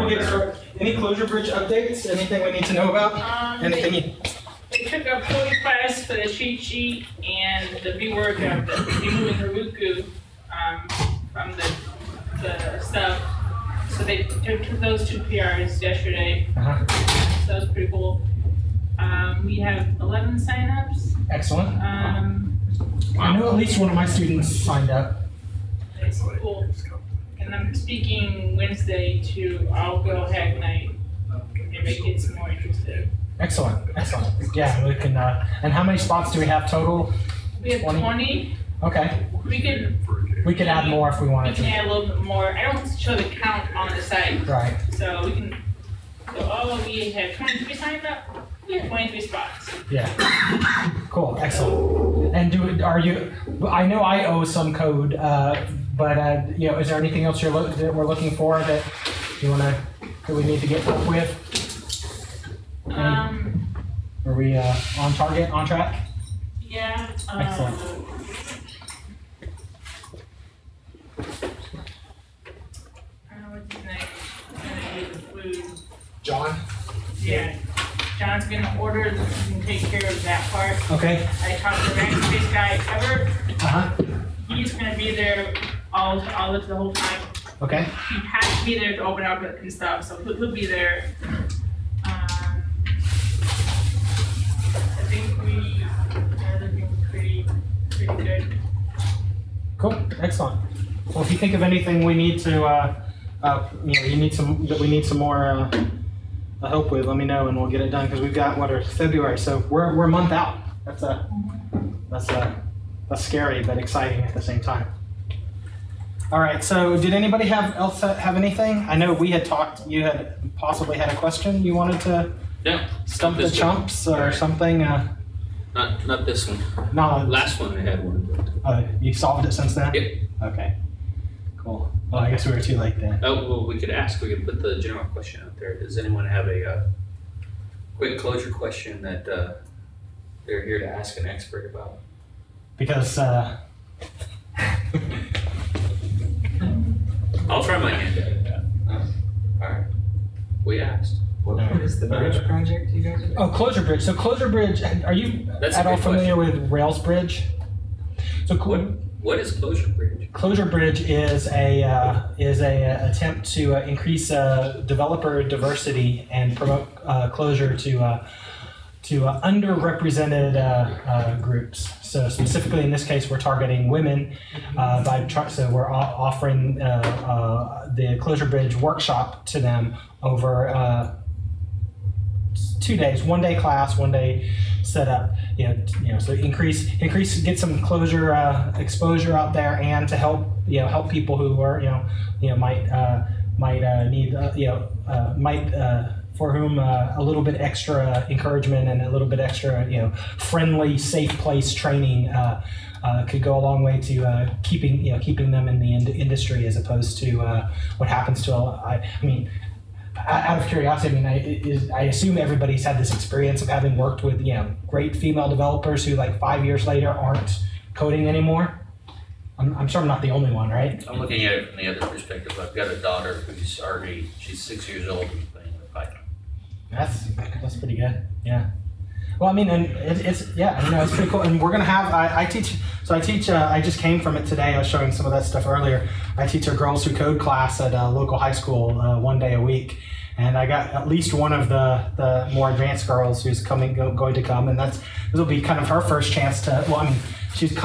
get started. Any Clojure Bridge updates? Anything we need to know about? Anything? They took a coding class for the cheat sheet and the rework of the removing Heroku from the stuff. So they took those 2 PRs yesterday. So that was pretty cool. We have 11 signups. Excellent. I know at least one of my students signed up. That's cool. And I'm speaking Wednesday to All Girl Hack Night and make kids more interested. Excellent, excellent. Yeah, we can. And how many spots do we have total? We have 20. Okay. We could add more if we wanted to. We can add a little bit more. I don't show the count on the site. Right. So we can. So we have 23 signed up. We have 23 spots. Yeah. Cool. Excellent. And are you? I know I owe some code, but you know, is there anything else that we're looking for that you want to? That we need to get up with? Are we on target, on track? Yeah. Excellent. What's his name? Gonna do the food. John? Yeah. John's gonna order and take care of that part. Okay. I talked to the Rackspace guy. He's gonna be there all the whole time. Okay. He has to be there to open up and stuff, so he'll be there. I think we are looking pretty good. Cool. Excellent. Well, if you think of anything we need to, you know, we need some more help with, let me know and we'll get it done because we've got February, so we're a month out. That's scary but exciting at the same time. All right. So, did anybody else have anything? I know we had talked. You had possibly had a question you wanted to stump the chumps or something. Not this one. No. Last one I had one. You solved it since then? Yep. Okay. Cool. Well, I guess we were too late then. Oh, well, we could ask. We could put the general question out there. Does anyone have a quick Clojure question that they're here to ask an expert about? Because I'll try my hand at it. All right. We asked. What is the bridge project you guys are doing? Oh, Clojure Bridge. So Clojure Bridge, are you at all familiar with Rails Bridge? So what is Clojure Bridge? Clojure Bridge is a attempt to increase developer diversity and promote Clojure to underrepresented groups. So specifically in this case, we're targeting women so we're offering the Clojure Bridge workshop to them over 2 days, 1 day class, 1 day setup. So increase, get some Clojure exposure out there, and to help help people who are might need for whom a little bit extra encouragement and a little bit extra friendly, safe place training could go a long way to keeping them in the industry, as opposed to what happens to out of curiosity, I assume everybody's had this experience of having worked with great female developers who 5 years later aren't coding anymore. I'm sure I'm not the only one, right? I'm looking at it from the other perspective. I've got a daughter who's she's 6 years old and playing with Python. That's pretty good. Yeah. Well, and it's pretty cool. And we're gonna have I teach. I just came from it today. I was showing some of that stuff earlier. I teach a Girls Who Code class at a local high school 1 day a week, and I got at least one of the more advanced girls who's going to come, and this will be kind of her first chance to. Well, she's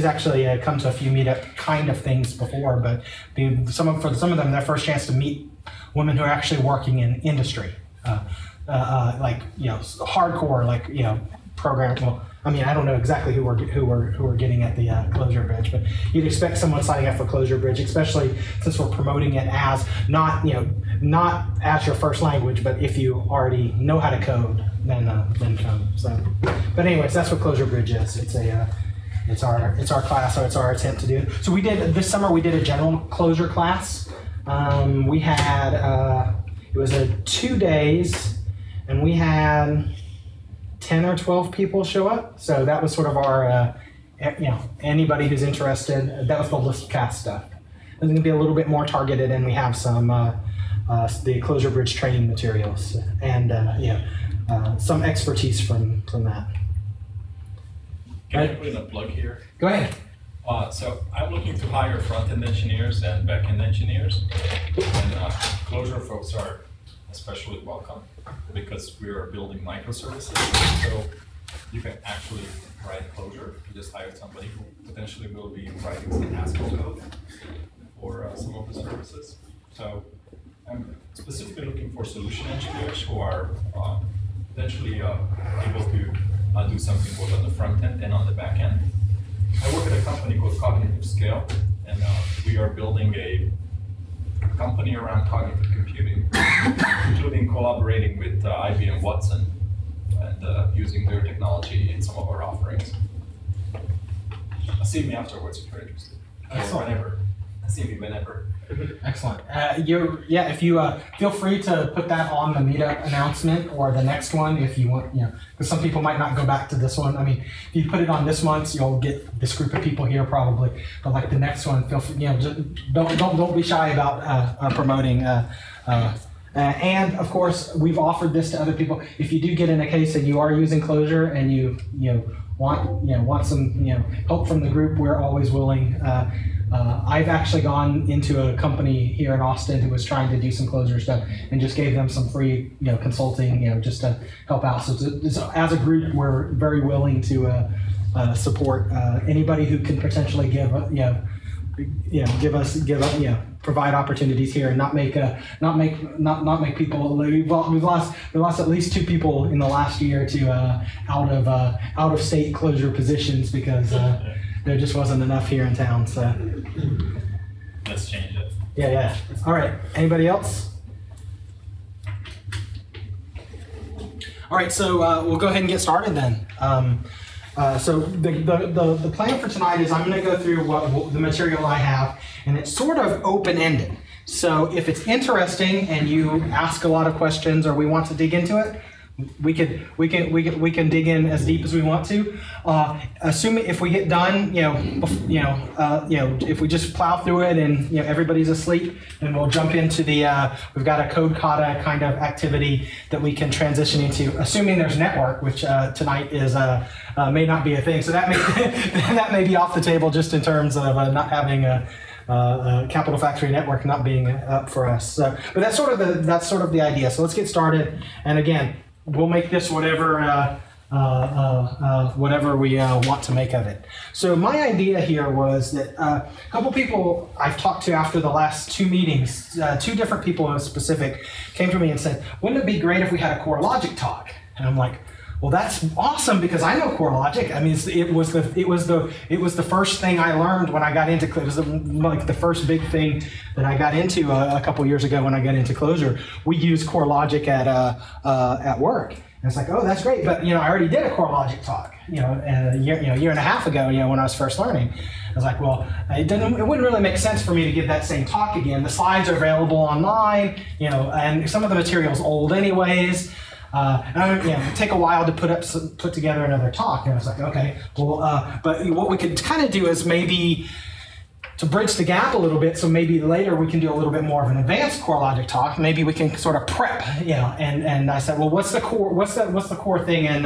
actually come to a few Meetup kind of things before, but for some of them, their first chance to meet women who are actually working in industry. Hardcore, programming. Well, I don't know exactly who we're getting at the Clojure Bridge, but you'd expect someone signing up for Clojure Bridge, especially since we're promoting it as not as your first language, but if you already know how to code, then come. So, but anyways, that's what Clojure Bridge is. It's our class, or it's our attempt to do. So this summer we did a general Clojure class. We had it was 2 days. And we had 10 or 12 people show up. So that was sort of our, anybody who's interested. That was the Lispcast stuff. It's going to be a little bit more targeted, and we have some the Clojure Bridge training materials, and some expertise from that. Can I put in a plug here? Go ahead. So I'm looking to hire front-end engineers and back-end engineers, and Clojure folks are especially welcome because we are building microservices. So you can actually write Clojure. You just hire somebody who potentially will be writing some Haskell code for some of the services. So I'm specifically looking for solution engineers who are potentially able to do something both on the front end and on the back end. I work at a company called Cognitive Scale, and we are building a company around cognitive computing, including collaborating with IBM Watson and using their technology in some of our offerings. See me afterwards if you're interested. Or whenever. See me whenever. Excellent. If you feel free to put that on the Meetup announcement or the next one if you want, because some people might not go back to this one. I mean, if you put it on this month, you'll get this group of people here probably. But like the next one, feel free, just don't be shy about promoting. And of course, we've offered this to other people. If you do get in a case that you are using Clojure and you want some help from the group, we're always willing. I've actually gone into a company here in Austin who was trying to do some Clojure stuff and just gave them some free consulting just to help out. So as a group, we're very willing to support anybody who can potentially provide opportunities here and not make people. We've lost at least 2 people in the last year to out of state Clojure positions because there just wasn't enough here in town. So let's change it. Yeah. All right. Anybody else? All right. So we'll go ahead and get started then. So the plan for tonight is I'm going to go through what the material I have, and it's sort of open-ended. So if it's interesting and you ask a lot of questions or we want to dig into it, we can dig in as deep as we want to. Assuming if we get done, if we just plow through it and everybody's asleep, then we'll jump into the. We've got a code kata kind of activity that we can transition into, assuming there's network, which tonight is may not be a thing. So that may that may be off the table just in terms of not having a Capital Factory network not being up for us. So, but that's sort of the idea. So let's get started. And again, we'll make this whatever we want to make of it. So my idea here was that a couple people I've talked to after the last 2 meetings, 2 different people in specific, came to me and said, "Wouldn't it be great if we had a core logic talk?" And I'm like, well, that's awesome because I know core logic. I mean, it was the first thing I learned when I got into it was like the first big thing that I got into a couple years ago when I got into Clojure. We use core logic at work, and it's like, oh, that's great. But I already did a core logic talk, a year and a half ago, when I was first learning. I was like, well, it wouldn't really make sense for me to give that same talk again. The slides are available online, and some of the material's old anyways. And it take a while to put together another talk. And I was like, okay, well, but what we could kind of do is maybe to bridge the gap a little bit. So maybe later we can do a little bit more of an advanced core logic talk. Maybe we can sort of prep, And I said, well, what's the core thing in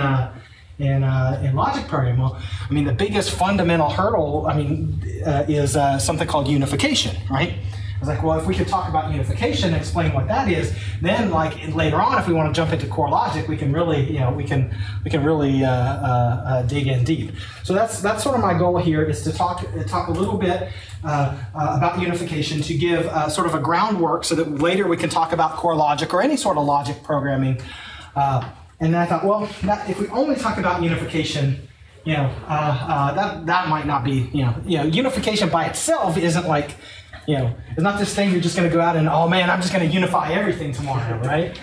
logic programming? Well, I mean, the biggest fundamental hurdle, is something called unification, right? I was like, well, if we could talk about unification and explain what that is, then later on, if we want to jump into core logic, we can really, dig in deep. So that's sort of my goal here is to talk a little bit about unification to give sort of a groundwork so that later we can talk about core logic or any sort of logic programming. And then I thought, well, if we only talk about unification, that might not be, unification by itself isn't like. It's not this thing you're just going to go out and, oh man, I'm just going to unify everything tomorrow, right?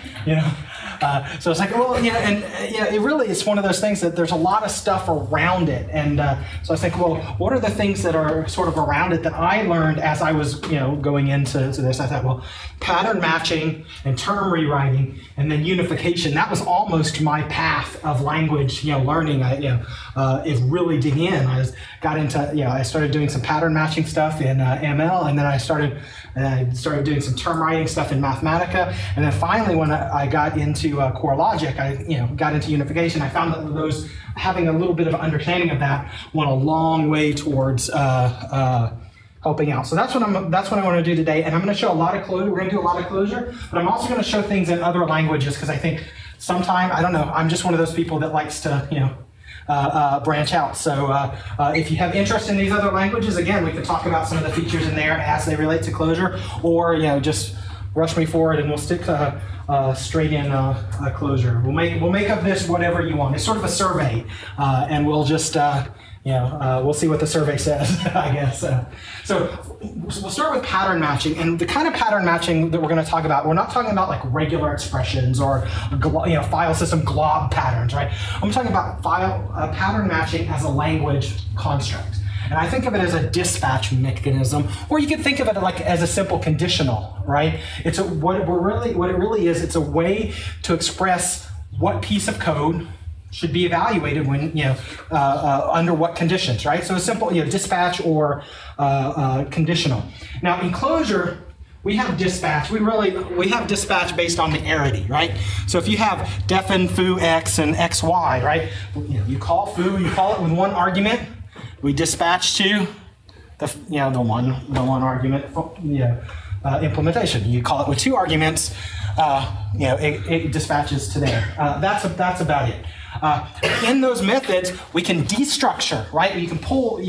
So it's like, well, yeah, and it really is one of those things that there's a lot of stuff around it. And so I think, well, what are the things that are sort of around it that I learned as I was, going into this? I thought, well, pattern matching and term rewriting and then unification, that was almost my path of language, learning. It really dig in. I started doing some pattern matching stuff in ML, and then I started doing some term writing stuff in Mathematica, and then finally, when I got into core logic, I got into unification. I found that those having a little bit of understanding of that went a long way towards helping out. So that's what I want to do today, and I'm going to show a lot of Clojure. We're going to do a lot of Clojure, but I'm also going to show things in other languages because I think sometimes, I don't know, I'm just one of those people that likes to branch out. So if you have interest in these other languages, again, we can talk about some of the features in there as they relate to Clojure, or just rush me forward and we'll stick straight in Clojure. We'll make of this whatever you want. It's sort of a survey, and we'll just we'll see what the survey says, I guess. So we'll start with pattern matching, and the kind of pattern matching that we're going to talk about, we're not talking about like regular expressions or file system glob patterns, right? I'm talking about pattern matching as a language construct. And I think of it as a dispatch mechanism, or you could think of it like as a simple conditional, right? What it really is, it's a way to express what piece of code should be evaluated when, under what conditions, right? So a simple, dispatch or conditional. Now in Clojure, we have dispatch. We have dispatch based on the arity, right? So if you have defn foo x and xy, right? You call foo, you call it with one argument. We dispatch to the one argument implementation. You call it with two arguments. It dispatches to there. That's about it. In those methods, we can destructure, right? You can pull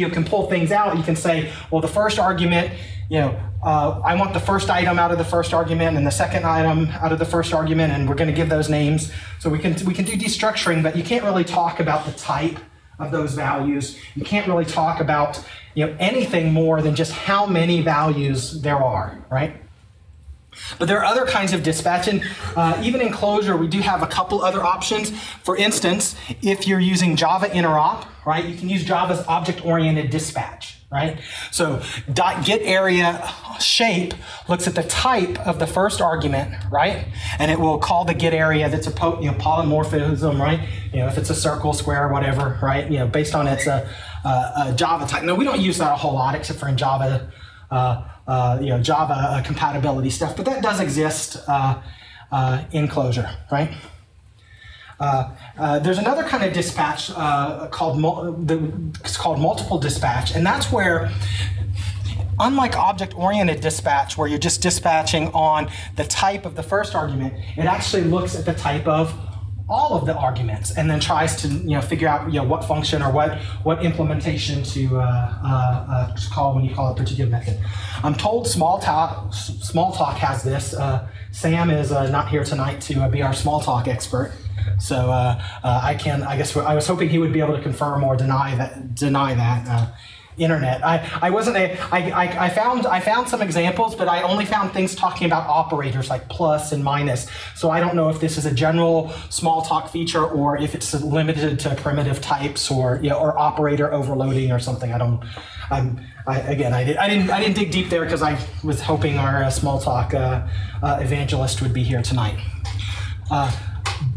things out. You can say, well, the first argument, I want the first item out of the first argument and the second item out of the first argument, and we're going to give those names. So we can do destructuring, but you can't really talk about the type of those values. You can't really talk about anything more than just how many values there are, right? But there are other kinds of dispatch, and even in Clojure, we do have a couple other options. For instance, if you're using Java interop, right, you can use Java's object-oriented dispatch, right? So getArea_shape looks at the type of the first argument, right? And it will call the getArea that's a polymorphism, right? If it's a circle, square, whatever, right? Based on its a Java type. Now, we don't use that a whole lot except for in Java. Java compatibility stuff, but that does exist in Clojure, right? There's another kind of dispatch called multiple dispatch, and that's where, unlike object-oriented dispatch, where you're just dispatching on the type of the first argument, it actually looks at the type of all of the arguments and then tries to figure out what function or what implementation to call when you call a particular method. I'm told Smalltalk has this. Sam is not here tonight to be our Smalltalk expert, so I was hoping he would be able to confirm or deny that. Internet. I found some examples, but I only found things talking about operators like plus and minus. So I don't know if this is a general Smalltalk feature or if it's limited to primitive types or operator overloading or something. I didn't dig deep there because I was hoping our Smalltalk evangelist would be here tonight.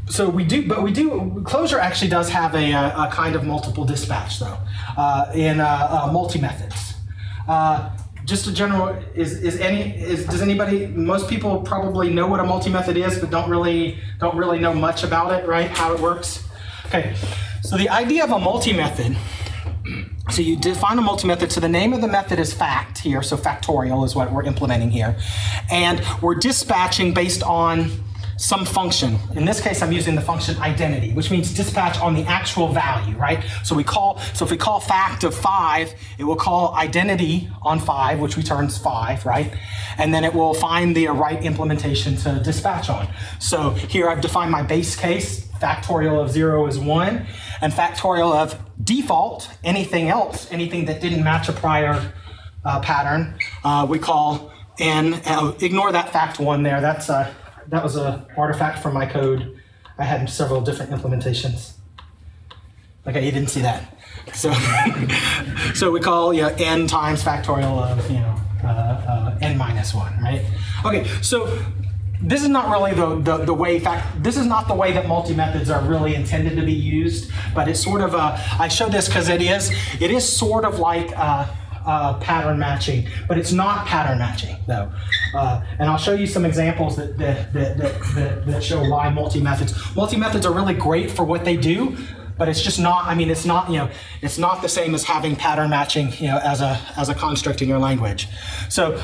Clojure actually does have a kind of multiple dispatch though, in multi-methods. Just a general, does anybody, most people probably know what a multi-method is, but don't really know much about it, right? How it works. Okay, so the idea of a multi-method, so you define a multi-method, so the name of the method is fact here, so factorial is what we're implementing here. And we're dispatching based on some function. In this case, I'm using the function identity, which means dispatch on the actual value, right? So if we call fact of 5, it will call identity on 5, which returns 5, right? And then it will find the right implementation to dispatch on. So here I've defined my base case. Factorial of 0 is 1, and factorial of default, anything else, anything that didn't match a prior pattern, we call n. Ignore that fact 1 there. That was an artifact from my code I had several different implementations. Okay, you didn't see that. So, so we call n times factorial of n minus 1, right? Okay, so this is not really the way. In fact, this is not the way that multi-methods are really intended to be used. But it's sort of I show this because it is sort of like pattern matching, but it's not pattern matching though. And I'll show you some examples that show why multi-methods are really great for what they do. But it's just not. I mean, it's not. It's not the same as having pattern matching. As a construct in your language. So,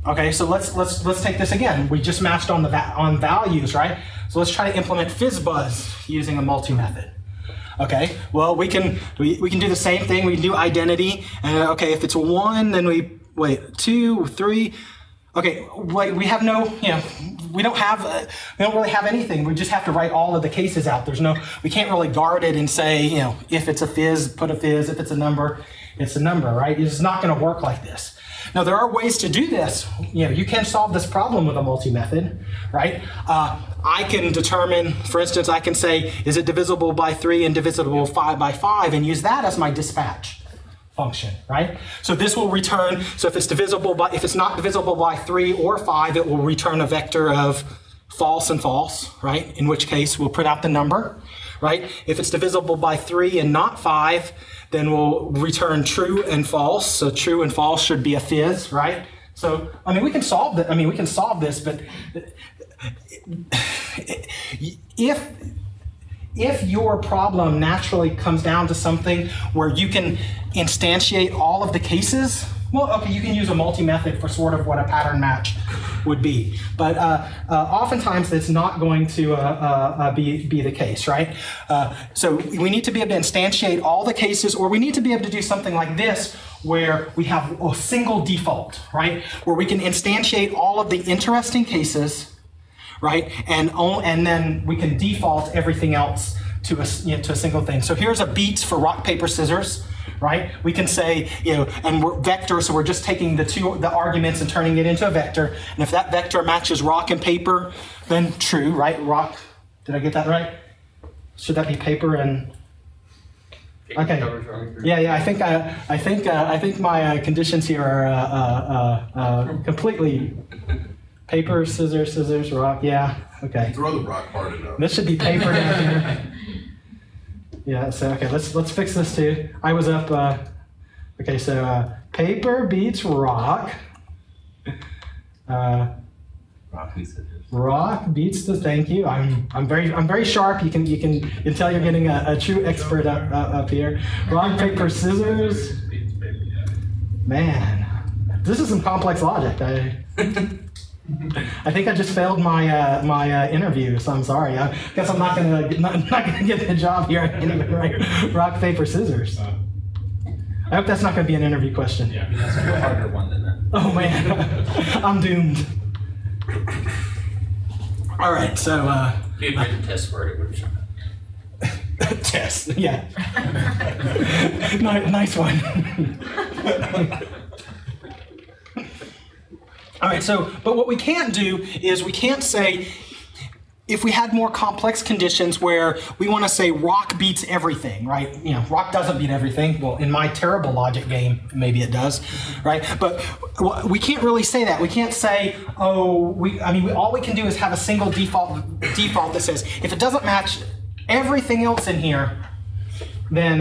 okay. So let's take this again. We just matched on on values, right? So let's try to implement FizzBuzz using a multi-method. Okay. Well, we can do the same thing. We can do identity, and okay, if it's a 1, then we wait 2, 3. Okay, we have no, we don't really have anything. We just have to write all of the cases out. We can't really guard it and say, if it's a fizz, put a fizz. If it's a number, it's a number, right? It's not going to work like this. Now, there are ways to do this. You can solve this problem with a multi-method, right? I can determine, for instance, I can say, is it divisible by 3 and divisible by 5, and use that as my dispatch function, right? So this will return, so if it's not divisible by 3 or 5, it will return a vector of false and false, right? In which case we'll print out the number, right? If it's divisible by 3 and not 5, then we'll return true and false. So true and false should be a fizz, right? So, I mean, we can solve that. I mean, we can solve this, but if your problem naturally comes down to something where you can instantiate all of the cases, well, okay, you can use a multi-method for sort of what a pattern match would be. But oftentimes it's not going to be the case, right? So we need to be able to instantiate all the cases, or we need to be able to do something like this where we have a single default, right? Where we can instantiate all of the interesting cases, right? And then we can default everything else to a single thing. So here's a beats for rock, paper, scissors, right? We can say, and we're vector, so we're just taking the arguments and turning it into a vector. And if that vector matches rock and paper, then true, right? Rock, did I get that right? Should that be paper and? Okay. Yeah. I think my conditions here are completely. Paper, scissors, rock. Yeah. Okay. Throw the rock hard enough. This should be paper down here. Yeah. So okay, let's fix this too. I was up. Okay. So paper beats rock. Rock beats scissors. Rock beats the. Thank you. I'm very sharp. You can tell you're getting a true expert up here. Rock, paper, scissors. Man, this is some complex logic. I think I just failed my interview, so I'm sorry. I guess I'm not gonna get the job here anyway, right? Rock, paper, scissors. I hope that's not gonna be an interview question. Yeah, that's a harder one than that. Oh man, I'm doomed. All right, so. If you had written test for it, it would have shown. Test, yeah. Nice one. All right, so, but what we can't do is we can't say, if we had more complex conditions where we want to say rock beats everything, right? Rock doesn't beat everything. Well, in my terrible logic game, maybe it does, right? But we can't really say that. We can't say, all we can do is have a single default that says, if it doesn't match everything else in here, then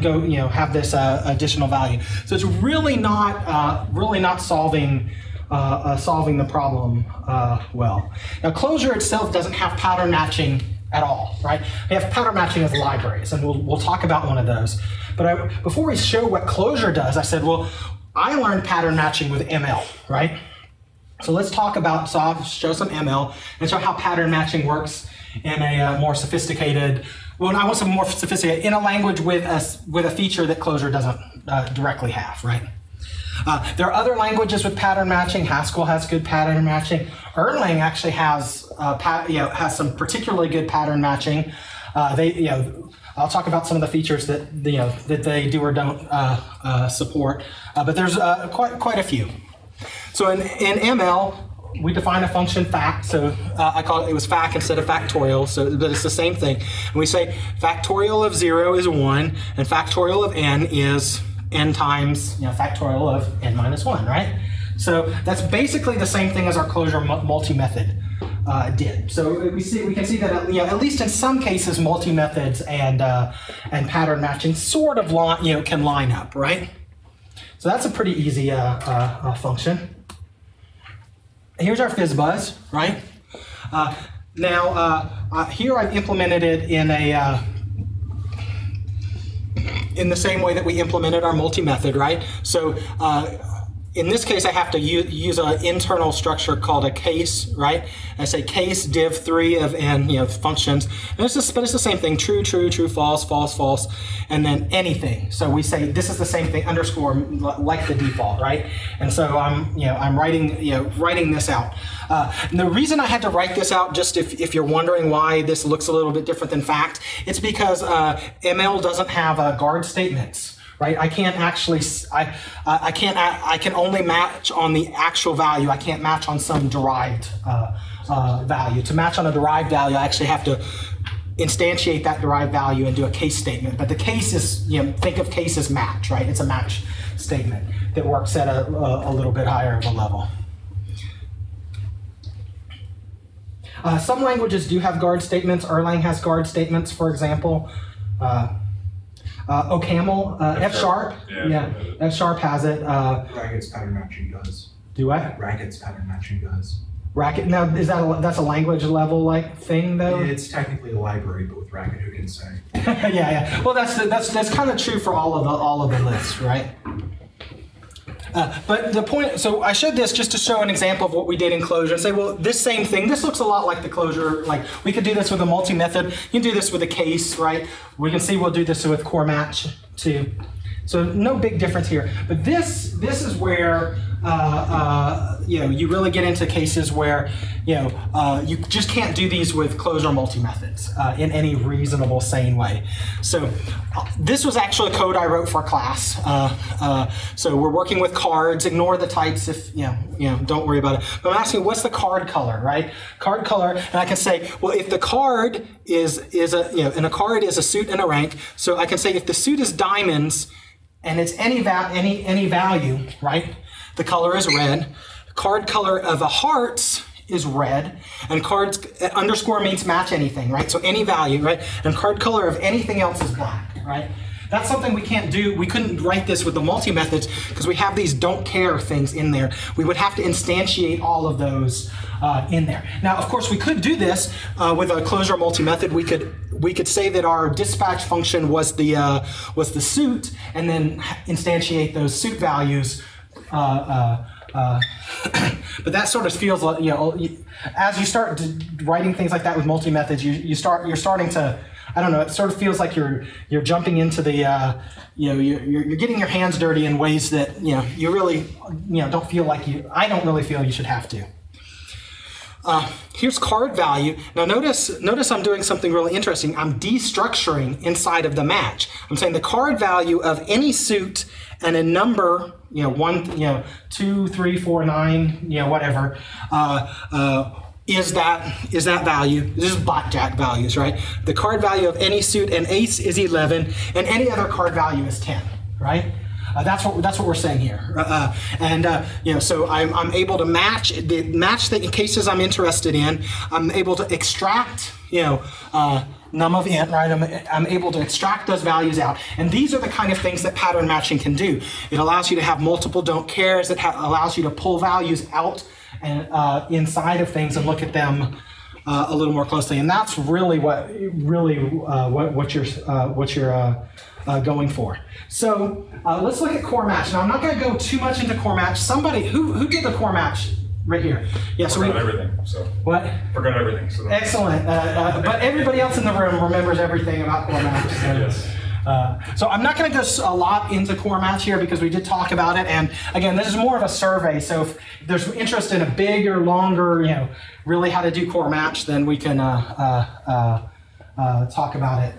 go have this additional value. So it's really not solving the problem well. Now Clojure itself doesn't have pattern matching at all, right? We have pattern matching as libraries, and we'll talk about one of those. But before we show what Clojure does, I said, well, I learned pattern matching with ML, right? So let's talk about, so I'll show some ML and show how pattern matching works in a more sophisticated, well, I want some more sophisticated, in a language with a feature that Clojure doesn't directly have, right? There are other languages with pattern matching. Haskell has good pattern matching. Erlang actually has some particularly good pattern matching. I'll talk about some of the features that they do or don't support, but there's quite a few. So in ML, we define a function fact, so I call it was fact instead of factorial, but it's the same thing. And we say factorial of 0 is 1, and factorial of n is n times factorial of n minus 1, right? So that's basically the same thing as our Clojure multi-method did. So we can see that at least in some cases multi-methods and pattern matching sort of can line up, right? So that's a pretty easy function. Here's our FizzBuzz, right? Here I've implemented it in the same way that we implemented our multi-method, right? So in this case, I have to use an internal structure called a case, right? I say case div 3 of n, functions. And but it's the same thing: true, true, true, false, false, false, and then anything. So we say this is the same thing, underscore, like the default, right? And so I'm writing this out. And the reason I had to write this out, just if you're wondering why this looks a little bit different than fact, it's because ML doesn't have guard statements. Right, I can't actually. I can only match on the actual value. I can't match on some derived value. To match on a derived value, I actually have to instantiate that derived value and do a case statement. But the case is, think of case as match, right? It's a match statement that works at a little bit higher of a level. Some languages do have guard statements. Erlang has guard statements, for example. OCaml, F#, F# has it. Racket's pattern matching does. Do what? Racket's pattern matching does. Racket. Now, is that's a language level thing though? It's technically a library, but with Racket, who can say? yeah. Well, that's kind of true for all of the lists, right? But the point, so I showed this just to show an example of what we did in Clojure and say, well, this same thing, this looks a lot like the Clojure, like we could do this with a multi-method, you can do this with a case, right? We can see we'll do this with core match too. So no big difference here. But this is where you really get into cases where you just can't do these with Clojure multi-methods in any reasonable, sane way. So this was actually code I wrote for class. So we're working with cards. Ignore the types if don't worry about it. But I'm asking, what's the card color, right? Card color, and I can say, well, if the card is a card is a suit and a rank. So I can say if the suit is diamonds and it's any value, right? The color is red. Card color of a hearts is red, and cards underscore means match anything, right? So any value, right? And card color of anything else is black, right? That's something we can't do. We couldn't write this with the multi-methods because we have these don't care things in there. We would have to instantiate all of those in there. Now, of course, we could do this with a Clojure multi-method. We could say that our dispatch function was the suit, and then instantiate those suit values. But that sort of feels like, as you start writing things like that with multi-methods, you're starting to, I don't know, it sort of feels like you're jumping into the, you're getting your hands dirty in ways that, you really, don't feel like I don't really feel you should have to. Here's card value. Now notice I'm doing something really interesting. I'm destructuring inside of the match. I'm saying the card value of any suit and a number, 1, 2, 3, 4, 9, whatever, is that value. This is blackjack values, right? The card value of any suit and ace is 11, and any other card value is 10, right? That's what we're saying here, so I'm able to match the cases I'm interested in. I'm able to extract, num of int, right? I'm able to extract those values out, and these are the kind of things that pattern matching can do. It allows you to have multiple don't cares. It allows you to pull values out and inside of things and look at them a little more closely, and that's really what you're going for. So let's look at core match. Now I'm not going to go too much into core match. Somebody who did the core match right here? Yeah, so forgot everything. So what? Forgot everything. So excellent. But everybody else in the room remembers everything about core match. So. Yes. So I'm not going to go a lot into core match here because we did talk about it, and again, this is more of a survey. So if there's interest in a bigger, longer, really how to do core match, then we can talk about it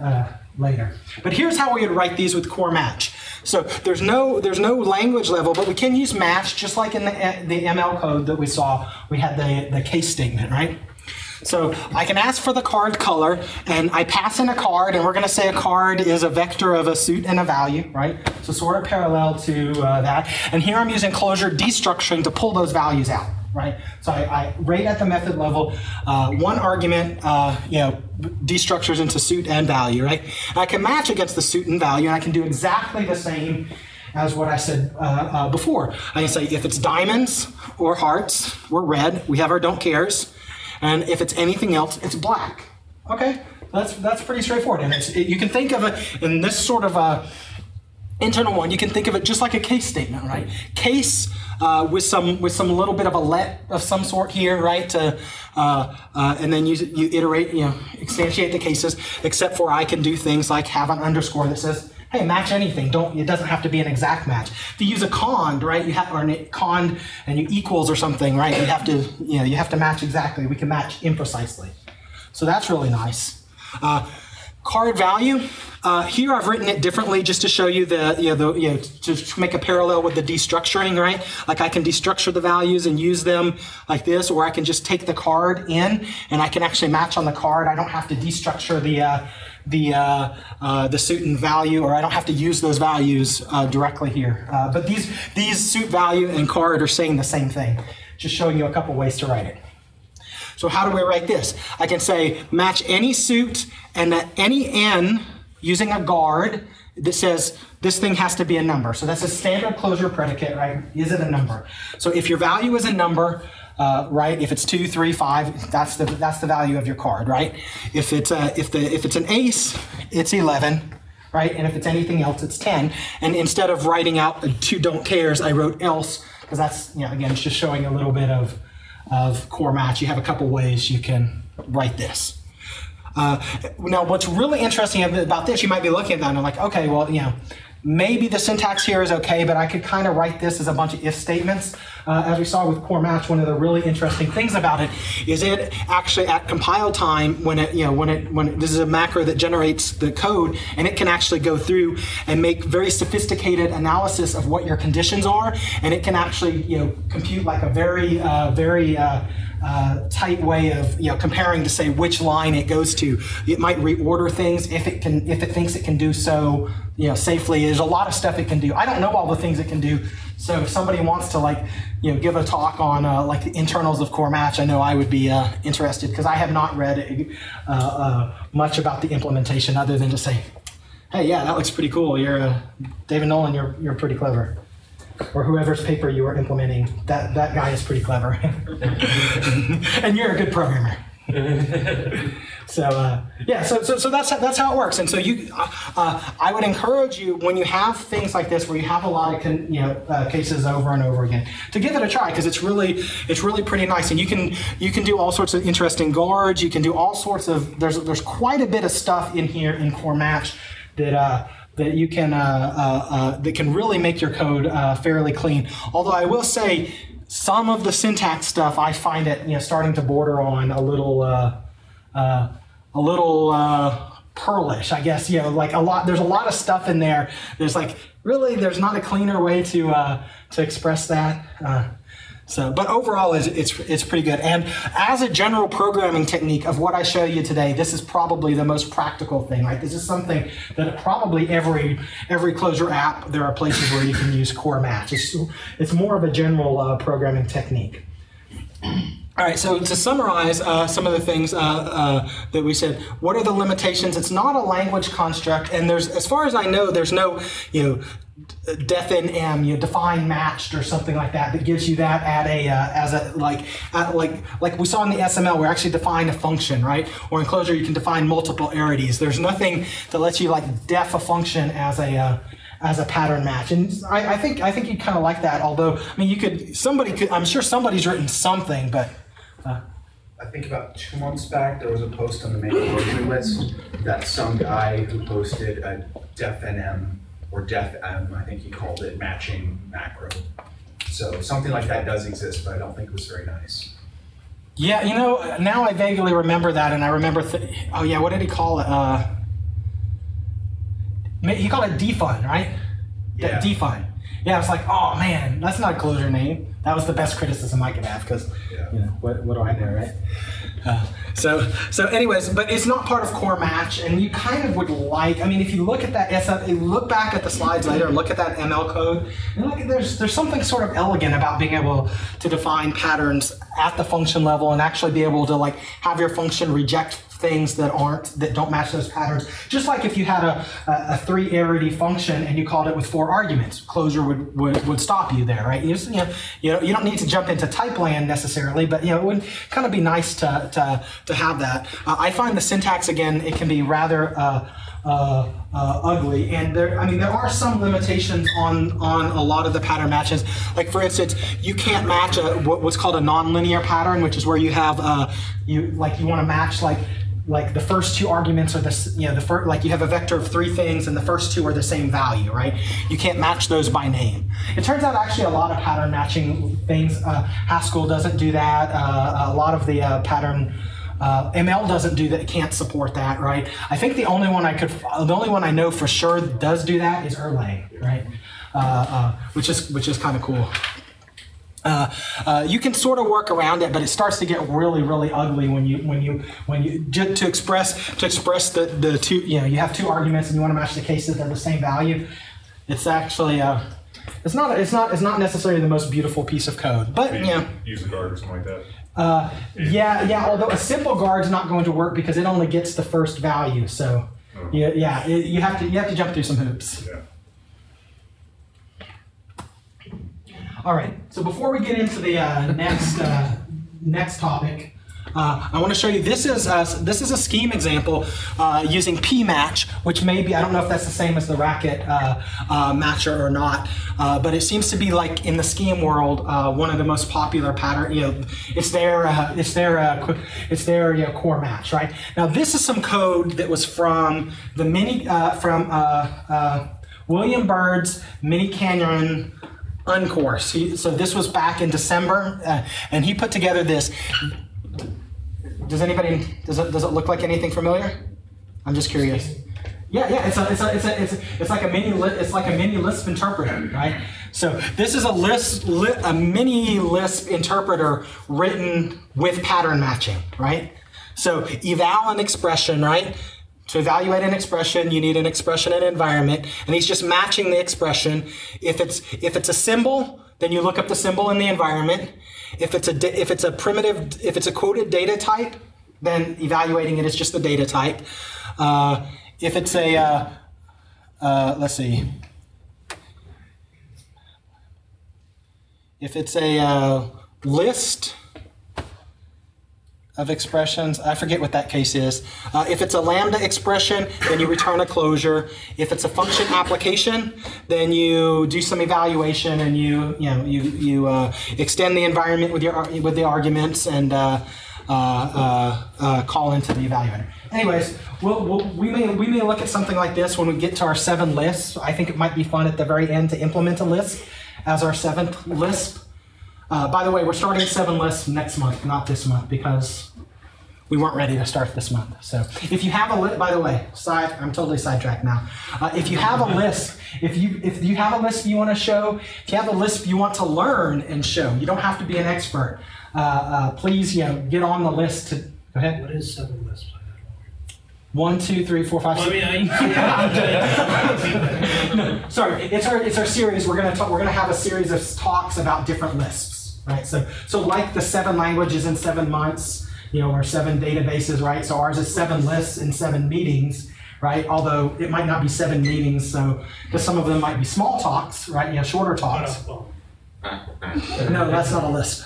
later. But here's how we would write these with core match. So there's no language level, but we can use match just like in the ML code that we saw. We had the case statement, right? So I can ask for the card color, and I pass in a card, and we're going to say a card is a vector of a suit and a value, right? So sort of parallel to that. And here I'm using Clojure destructuring to pull those values out, right? So I right at the method level, one argument, destructures into suit and value, right? And I can match against the suit and value, and I can do exactly the same as what I said before. I can say if it's diamonds or hearts, we're red. We have our don't cares. And if it's anything else, it's black. Okay, that's pretty straightforward. And you can think of it in this sort of internal one. You can think of it just like a case statement, right? Case with some little bit of a let of some sort here, right? And then you iterate, instantiate the cases. Except for I can do things like have an underscore that says, hey, match anything. It doesn't have to be an exact match. If you use a cond, right? Or a cond and you equals or something, right? You have to match exactly. We can match imprecisely. So that's really nice. Card value. Here I've written it differently just to show you to make a parallel with the destructuring, right? Like I can destructure the values and use them like this, or I can just take the card in and I can actually match on the card. I don't have to destructure the suit and value, or I don't have to use those values directly here. But these suit value and card are saying the same thing. Just showing you a couple ways to write it. So how do we write this? I can say match any suit and any n using a guard that says this thing has to be a number. So that's a standard Clojure predicate, right? Is it a number? So if your value is a number, right? If it's 2, 3, 5, that's the value of your card, right? If it's an ace, it's 11, right? And if it's anything else, it's 10. And instead of writing out 2 don't cares, I wrote else, because that's, again, it's just showing a little bit of core match. You have a couple ways you can write this. Now, what's really interesting about this, you might be looking at that and like, okay, well, maybe the syntax here is okay, but I could kind of write this as a bunch of if statements. As we saw with core match, one of the really interesting things about it is it actually at compile time, when this is a macro that generates the code, and it can actually go through and make very sophisticated analysis of what your conditions are, and it can actually compute like a very tight way of comparing to say which line it goes to. It might reorder things if it thinks it can do so safely. There's a lot of stuff it can do. I don't know all the things it can do. So if somebody wants to give a talk on like the internals of core match, I know I would be interested, because I have not read much about the implementation other than to say, hey, yeah, that looks pretty cool. You're David Nolan. You're pretty clever. Or whoever's paper you are implementing, that guy is pretty clever. And you're a good programmer. So that's how it works. And so I would encourage you, when you have things like this where you have a lot of cases over and over again, to give it a try, because it's really pretty nice. And you can do all sorts of interesting guards. You can do all sorts of there's quite a bit of stuff in here in core match that you can that can really make your code fairly clean. Although I will say, some of the syntax stuff I find it starting to border on a little Perlish, I guess. Like there's a lot of stuff in there. There's there's not a cleaner way to express that. But overall, it's pretty good. And as a general programming technique of what I show you today, this is probably the most practical thing, right? This is something that probably every Clojure app, there are places where you can use core match. It's more of a general programming technique. All right, so to summarize some of the things that we said, what are the limitations? It's not a language construct, and as far as I know, there's no, def in m, define matched or something like that gives you that like we saw in the SML, we actually define a function, right? Or in Clojure, you can define multiple arities. There's nothing that lets you def a function as a pattern match, and I think you'd kind of like that. Although, I'm sure somebody's written something, but. I think about 2 months back, there was a post on the main Clojure list that some guy who posted a def nm or def m, I think he called it, matching macro. So something like that does exist, but I don't think it was very nice. Yeah, now I vaguely remember that, and I remember, oh yeah, what did he call it? He called it defun, right? Yeah. Define. Yeah, I was like, oh man, that's not a Clojure name. That was the best criticism I could have because, you know, what do I know, right? So anyways, but it's not part of core match, and you kind of would like, I mean, if you look at that SF, look back at the slides later, and look at that ML code, and look at there's something sort of elegant about being able to define patterns at the function level and actually be able to like have your function reject things that don't match those patterns. Just like if you had a 3 arity function and you called it with 4 arguments, Clojure would stop you there, right? You don't need to jump into type land necessarily, but it would kind of be nice to have that. I find the syntax, again, it can be rather ugly, and there are some limitations on a lot of the pattern matches. Like for instance, you can't match what's called a nonlinear pattern, which is where you have you want to match like the first 2 arguments are like you have a vector of 3 things and the first 2 are the same value, right? You can't match those by name. It turns out actually a lot of pattern matching things, Haskell doesn't do that. A lot of the pattern ML doesn't do that. It can't support that, right? I think the only one I know for sure does do that is Erlang, right? Which is kind of cool. You can sort of work around it, but it starts to get really, really ugly when you to express the 2. You have 2 arguments and you want to match the cases that are the same value. It's actually it's not necessarily the most beautiful piece of code, but use a guard or something like that. Yeah. Although a simple guard's not going to work because it only gets the first value. So you have to jump through some hoops. Yeah. All right, so before we get into the next topic, I want to show you, this is a scheme example using pmatch, which may be, I don't know if that's the same as the racket matcher or not, but it seems to be like in the scheme world one of the most popular pattern. It's their core match, right? Now this is some code that was from the William Byrd's Mini Canyon Uncourse. So this was back in December, and he put together this. Does it look like anything familiar? I'm just curious. Yeah. It's like a mini Lisp interpreter, right? So this is a mini Lisp interpreter written with pattern matching, right? So eval an expression, right? To evaluate an expression, you need an expression and environment, and he's just matching the expression. If it's a symbol, then you look up the symbol in the environment. If it's a quoted data type, then evaluating it is just the data type. If it's a let's see. If it's a list of expressions, I forget what that case is. If it's a lambda expression, then you return a Clojure. If it's a function application, then you do some evaluation and you extend the environment with the arguments and call into the evaluator. Anyways, we may look at something like this when we get to our 7 lists. I think it might be fun at the very end to implement a list as our 7th list. By the way, we're starting 7 lists next month, not this month, because we weren't ready to start this month. So if you have a list, by the way, I'm totally sidetracked now. If you have a list, if you have a list you want to show, if you have a list you want to learn and show, you don't have to be an expert. Please, get on the list to. Go ahead. What is 7 lists? 1, 2, 3, 4, 5, 6. No, sorry, it's our series. We're gonna have a series of talks about different lists, right? So like the 7 languages in 7 months, or 7 databases, right? So ours is 7 lists in 7 meetings, right? Although it might not be 7 meetings, so because some of them might be small talks, right? Shorter talks. No, that's not a list.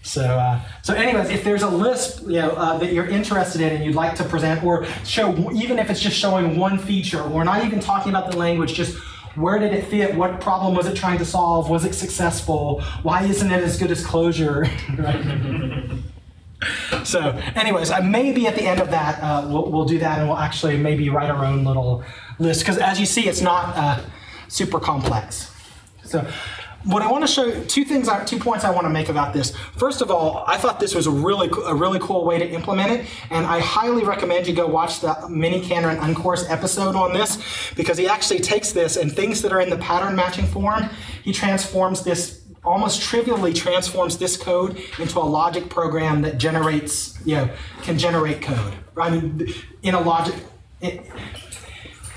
So anyways, if there's a list that you're interested in and you'd like to present or show, even if it's just showing one feature, or not even talking about the language, just where did it fit? What problem was it trying to solve? Was it successful? Why isn't it as good as Clojure? Right? So anyways, maybe at the end of that, we'll do that, and we'll actually maybe write our own little list, because as you see, it's not super complex. So what I want to show, two points I want to make about this. First of all, I thought this was a really cool way to implement it, and I highly recommend you go watch the Mini Canner and Uncourse episode on this, because he actually takes this and things that are in the pattern matching form, he transforms this, almost trivially transforms this code into a logic program that generates, can generate code. I mean, in a logic,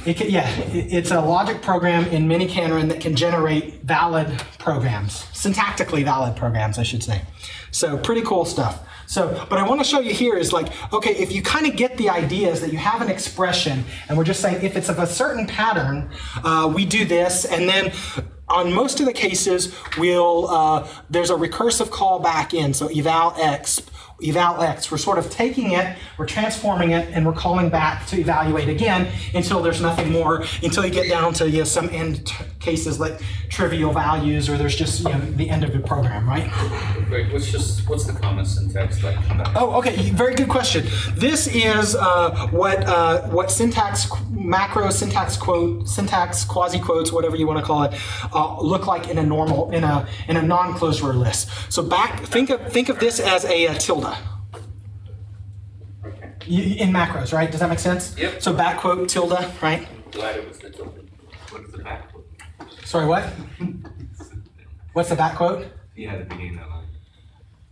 it's a logic program in Mini Canner that can generate valid programs, syntactically valid programs, I should say. So pretty cool stuff. So, but I want to show you here is like, okay, if you kind of get the idea is that you have an expression, and we're just saying if it's of a certain pattern, we do this, and then on most of the cases, there's a recursive call back in, so eval x, we're sort of taking it, we're transforming it, and we're calling back to evaluate again until there's nothing more, until you get down to some end cases like trivial values, or there's just the end of the program, right? Great. What's the common syntax like? Oh, okay. Very good question. This is what syntax macro, syntax quote, syntax quasi quotes, whatever you want to call it, look like in a normal in a non-Clojure list. So think of this as a tilde. In macros, right? Does that make sense? Yep. So back quote tilde, right? Glad it was the tilde. What is the back quote? Sorry, what? What's the back quote? Yeah, the beginning of that line.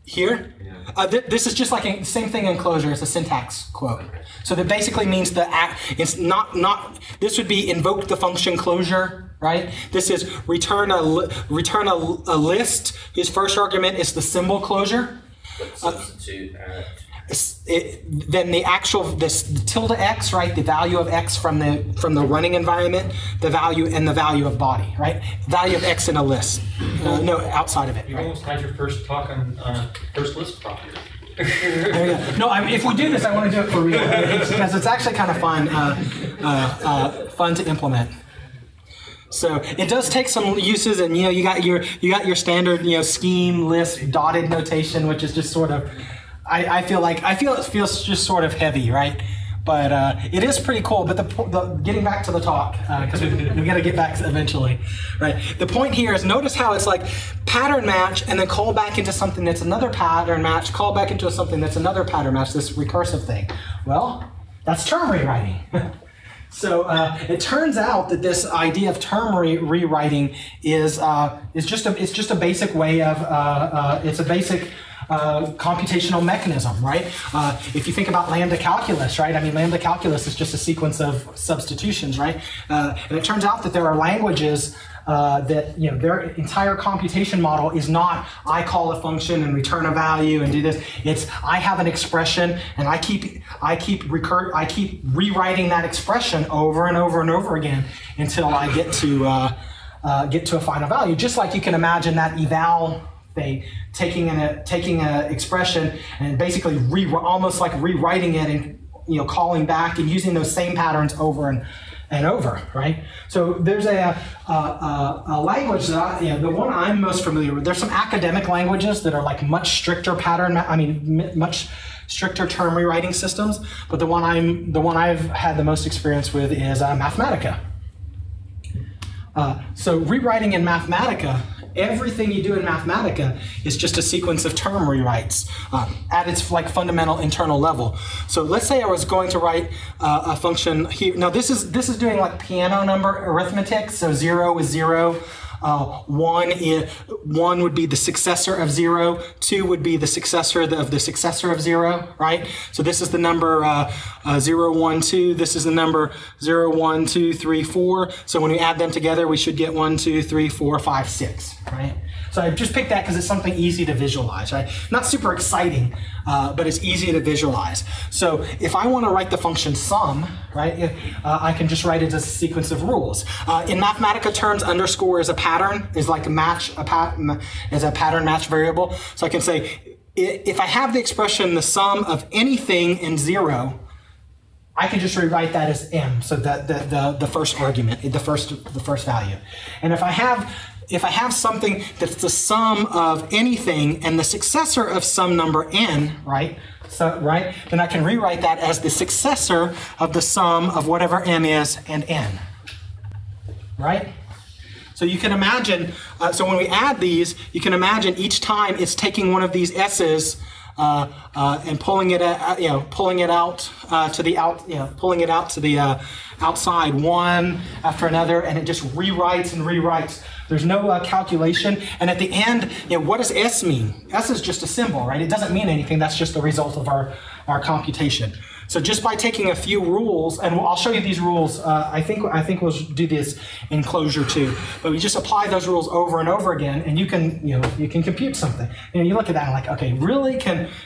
Here? Yeah. This is just like the same thing in Clojure. It's a syntax quote. So that basically means it's not. This would be invoke the function Clojure, right? This is return a list whose first argument is the symbol Clojure. But substitute at. Then the tilde x, right? The value of x from the running environment, the value of body, right? Value of x in a list. No, outside of it. You almost had your first talk on first list property. No, if we do this, I want to do it for real because it's actually kind of fun, fun to implement. So it does take some uses, and you got your standard scheme, list, dotted notation, which is just sort of. I feel it feels just sort of heavy, right? But it is pretty cool. But the getting back to the talk, because we got to get back eventually, right? The point here is notice how it's like pattern match and then call back into something that's another pattern match, call back into something that's another pattern match, this recursive thing. Well, that's term rewriting. So it turns out that this idea of term rewriting is just a basic way of it's a basic computational mechanism, right? If you think about lambda calculus, right? I mean, lambda calculus is just a sequence of substitutions, right? And it turns out that there are languages that their entire computation model is not I call a function and return a value and do this. It's I have an expression and I keep rewriting that expression over and over and over again until I get to a final value. Just like you can imagine that eval thing, taking an expression and basically almost like rewriting it and calling back and using those same patterns over and over, right? So there's a language that the one I'm most familiar with. There's some academic languages that are like much stricter much stricter term rewriting systems, but the one I've had the most experience with is Mathematica. So rewriting in Mathematica. Everything you do in Mathematica is just a sequence of term rewrites at its fundamental internal level. So let's say I was going to write a function here. Now this is doing like piano number arithmetic. So 0 is 0. 1 would be the successor of 0. 2 would be the successor of the successor of 0, right? So this is the number 0, 1, 2. This is the number 0, 1, 2, 3, 4. So when we add them together, we should get 1, 2, 3, 4, 5, 6, right? So I just picked that because it's something easy to visualize, right? Not super exciting, but it's easy to visualize. So if I want to write the function sum, right, I can just write it as a sequence of rules. In Mathematica terms, underscore is a pattern, is like is a pattern match variable. So I can say, if I have the expression the sum of anything in 0, I can just rewrite that as m, so that the first argument, the first value. And if I have something that's the sum of anything and the successor of some number n, right? So then I can rewrite that as the successor of the sum of whatever m is and n, right? So you can imagine, so when we add these, you can imagine each time it's taking one of these S's and pulling it out to the outside one after another, and it just rewrites and rewrites. There's no calculation, and at the end, what does S mean? S is just a symbol, right? It doesn't mean anything. That's just the result of our computation. So just by taking a few rules, and I'll show you these rules. I think we'll do this in Clojure too. But we just apply those rules over and over again, and you can compute something. You look at that and like, okay, really?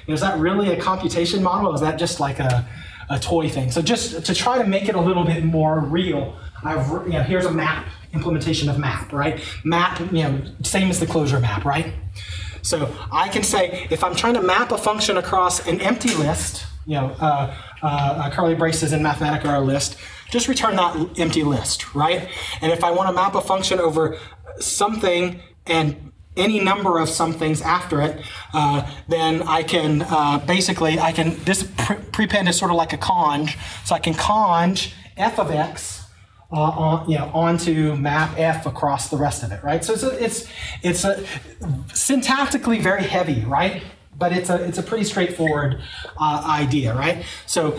Is that really a computation model? Or is that just like a toy thing? So just to try to make it a little bit more real, here's a map implementation of map, right? Map, same as the Clojure map, right? So I can say if I'm trying to map a function across an empty list, curly braces in Mathematica are a list, just return that empty list, right? And if I want to map a function over something and any number of somethings after it, then I can this prepend is sort of like a conj, so I can conj f of x onto map f across the rest of it, right? So it's syntactically very heavy, right? But it's a pretty straightforward idea, right? So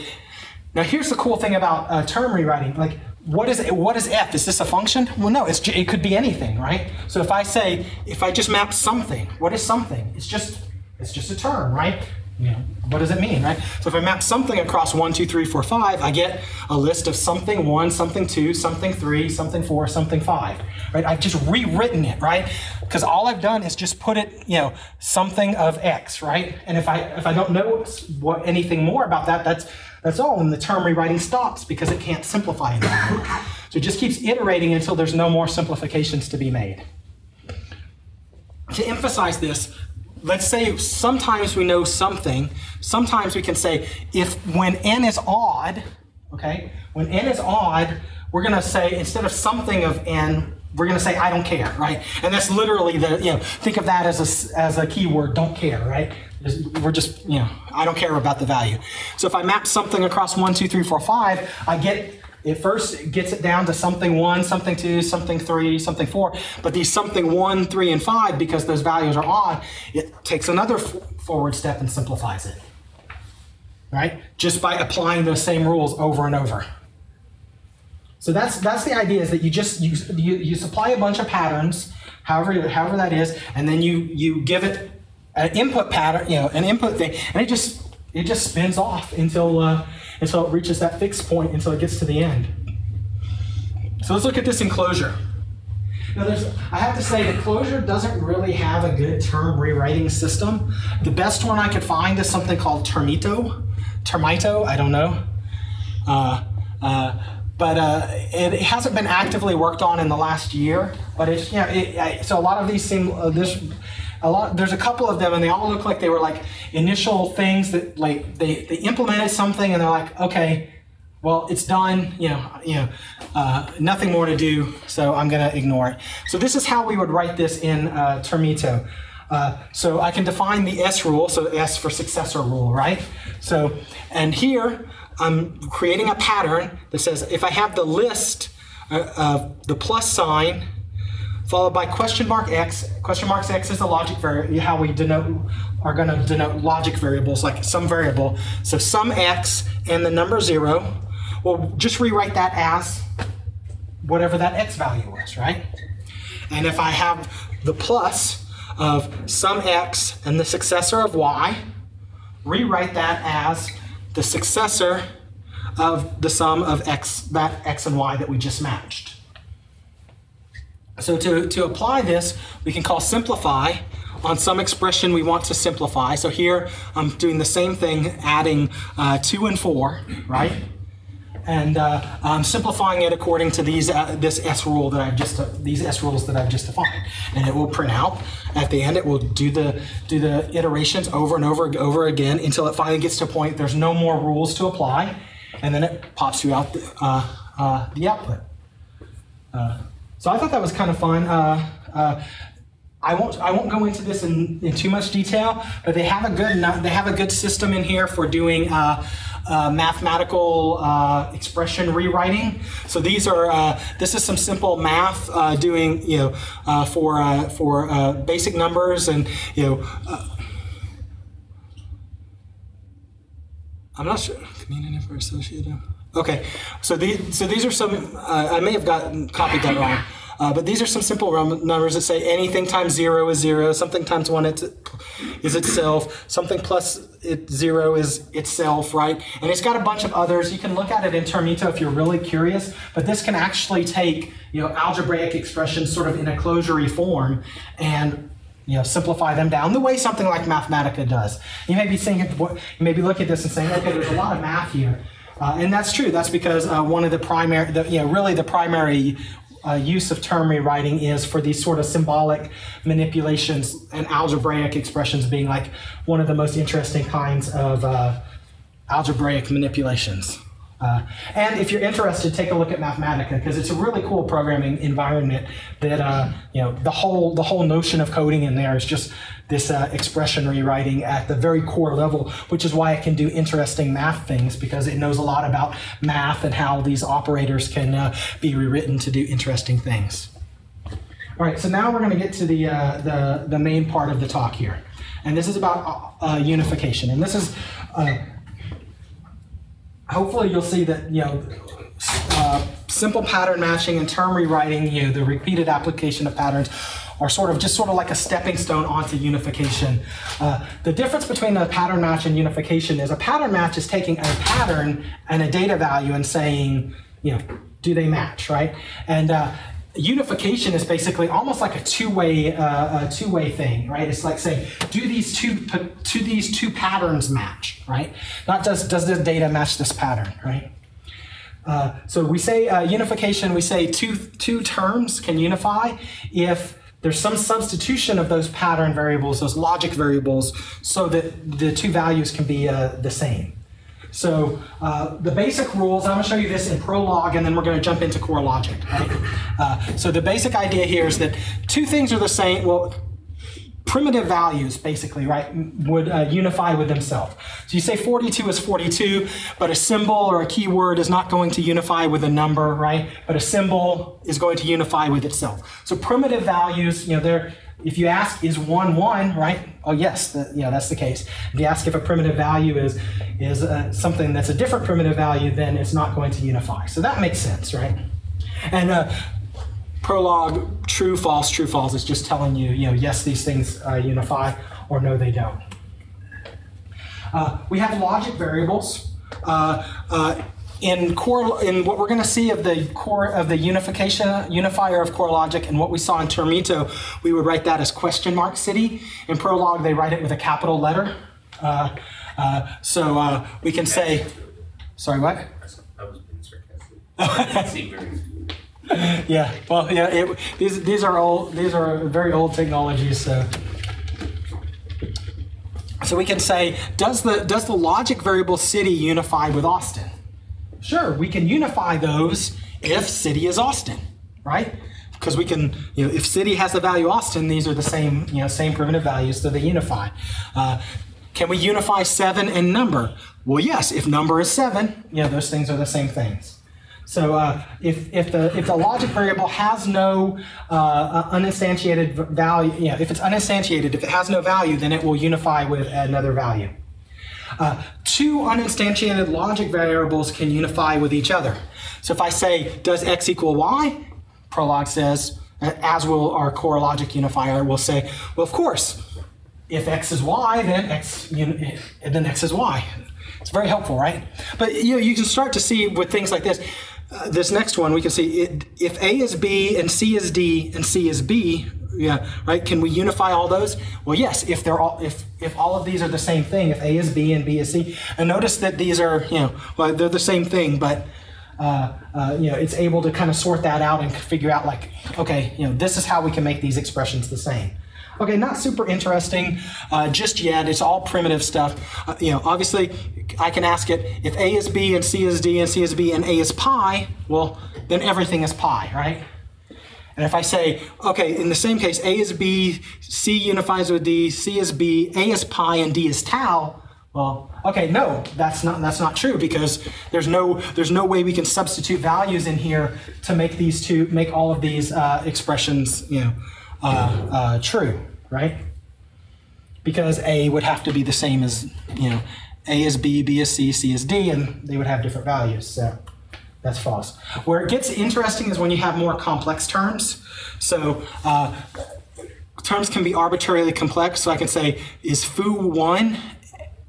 now here's the cool thing about term rewriting. Like, what is f? Is this a function? Well, no, it could be anything, right? So if I just map something, what is something? It's just a term, right? What does it mean, right? So if I map something across 1, 2, 3, 4, 5, I get a list of something 1, something 2, something 3, something 4, something 5, right? I've just rewritten it, right? Because all I've done is just put it, something of x, right? And if I don't know anything more about that, that's all, and the term rewriting stops because it can't simplify anymore. So it just keeps iterating until there's no more simplifications to be made. To emphasize this, let's say sometimes we know something. Sometimes we can say when n is odd, okay? When n is odd, we're going to say instead of something of n, we're going to say I don't care, right? And that's literally think of that as a keyword, don't care, right? We're just I don't care about the value. So if I map something across 1, 2, 3, 4, 5, it first gets it down to something 1, something 2, something 3, something 4. But these something 1, 3, and 5, because those values are odd, it takes another forward step and simplifies it, right? Just by applying those same rules over and over. So that's the idea, is that you supply a bunch of patterns, however that is, and then you give it an input pattern, an input thing, and it just spins off until it reaches that fixed point, until it gets to the end. So let's look at this in Clojure. Now I have to say that Clojure doesn't really have a good term rewriting system. The best one I could find is something called Termito, I don't know. But it hasn't been actively worked on in the last year. But it's so a lot of these seem there's a couple of them, and they all look like they were like initial things that they implemented something, and they're like, okay, well, it's done. Nothing more to do, so I'm going to ignore it. So this is how we would write this in Termito. So I can define the S rule, so S for successor rule, right? So, and here I'm creating a pattern that says if I have the list of the plus sign followed by question mark x is the logic variable, how we are going to denote logic variables, like some variable. So some x and the number 0, we'll just rewrite that as whatever that x value was, right? And if I have the plus of some x and the successor of y, rewrite that as the successor of the sum of x, that x and y that we just matched. So to apply this, we can call simplify on some expression we want to simplify. So here I'm doing the same thing, adding 2 and 4, right? And I'm simplifying it according to these this S rule that these S rules that I've just defined, and it will print out at the end. It will do the iterations over and over again until it finally gets to a point there's no more rules to apply, and then it pops you out the output. So I thought that was kind of fun. I won't go into this in too much detail, but they have a good system in here for doing mathematical expression rewriting. So these are this is some simple math doing for basic numbers and I'm not sure. Community for associative. Okay, so these are some. I may have copied that wrong. But these are some simple numbers that say anything times 0 is 0, something times 1 is itself, something plus 0 is itself, right? And it's got a bunch of others. You can look at it in Termito if you're really curious, but this can actually take algebraic expressions sort of in a Clojure form and simplify them down the way something like Mathematica does. You may be looking at this and saying, okay, there's a lot of math here. And that's true. That's because one of the primary, really the primary use of term rewriting is for these sort of symbolic manipulations and algebraic expressions being like one of the most interesting kinds of algebraic manipulations. And if you're interested, take a look at Mathematica because it's a really cool programming environment that the whole notion of coding in there is just this expression rewriting at the very core level, which is why it can do interesting math things because it knows a lot about math and how these operators can be rewritten to do interesting things. All right, so now we're going to get to the main part of the talk here, and this is about unification, and this is. Hopefully you'll see that simple pattern matching and term rewriting, the repeated application of patterns are sort of like a stepping stone onto unification. The difference between a pattern match and unification is a pattern match is taking a pattern and a data value and saying, do they match, right? And unification is basically almost like a two-way thing, right? It's like saying, do these two patterns match, right? Not does this data match this pattern, right? So we say unification. We say two terms can unify if there's some substitution of those pattern variables, those logic variables, so that the two values can be the same. So the basic rules, I'm going to show you this in Prolog, and then we're going to jump into core logic. Right? So the basic idea here is that two things are the same. Well, primitive values, basically, right, would unify with themselves. So you say 42 is 42, but a symbol or a keyword is not going to unify with a number, right? But a symbol is going to unify with itself. So primitive values, if you ask, is 1, 1, right? Oh, yes, that's the case. If you ask if a primitive value is something that's a different primitive value, then it's not going to unify. So that makes sense, right? And Prolog, true, false is just telling you, yes, these things unify, or no, they don't. We have logic variables. In what we're going to see of the core of the unifier of core logic, and what we saw in Termito, we would write that as question mark city. In Prolog, they write it with a capital letter. So we can say, sorry, what? I was being sarcastic. Yeah, well, yeah. These are very old technologies. So we can say, does the logic variable city unify with Austin? Sure, we can unify those if city is Austin, right? Because we can, if city has the value Austin, these are the same, same primitive values, so they unify. Can we unify 7 and number? Well, yes, if number is 7, those things are the same things. So if the logic variable has no uninstantiated value, if it's uninstantiated, if it has no value, then it will unify with another value. Two uninstantiated logic variables can unify with each other. So if I say, does x equal y? Prolog says, as will our core logic unifier, will say, well, of course, if x is y, then x is y. It's very helpful, right? But you can start to see with things like this. This next one, we can see if A is B and C is D and C is B, right? Can we unify all those? Well, yes, if all of these are the same thing, if A is B and B is C, and notice that these are, well, they're the same thing, but it's able to kind of sort that out and figure out like, okay, this is how we can make these expressions the same. Okay, not super interesting just yet. It's all primitive stuff. Obviously, I can ask it, if A is B and C is D and C is B and A is pi, well, then everything is pi, right? And if I say, okay, in the same case, A is B, C unifies with D, C is B, A is pi, and D is tau, Well, okay, no, that's not true, because there's no way we can substitute values in here to make all of these expressions, true, right? Because A would have to be the same as, A is B, B is C, C is D, and they would have different values. So that's false. Where it gets interesting is when you have more complex terms. So terms can be arbitrarily complex. So I can say, is foo1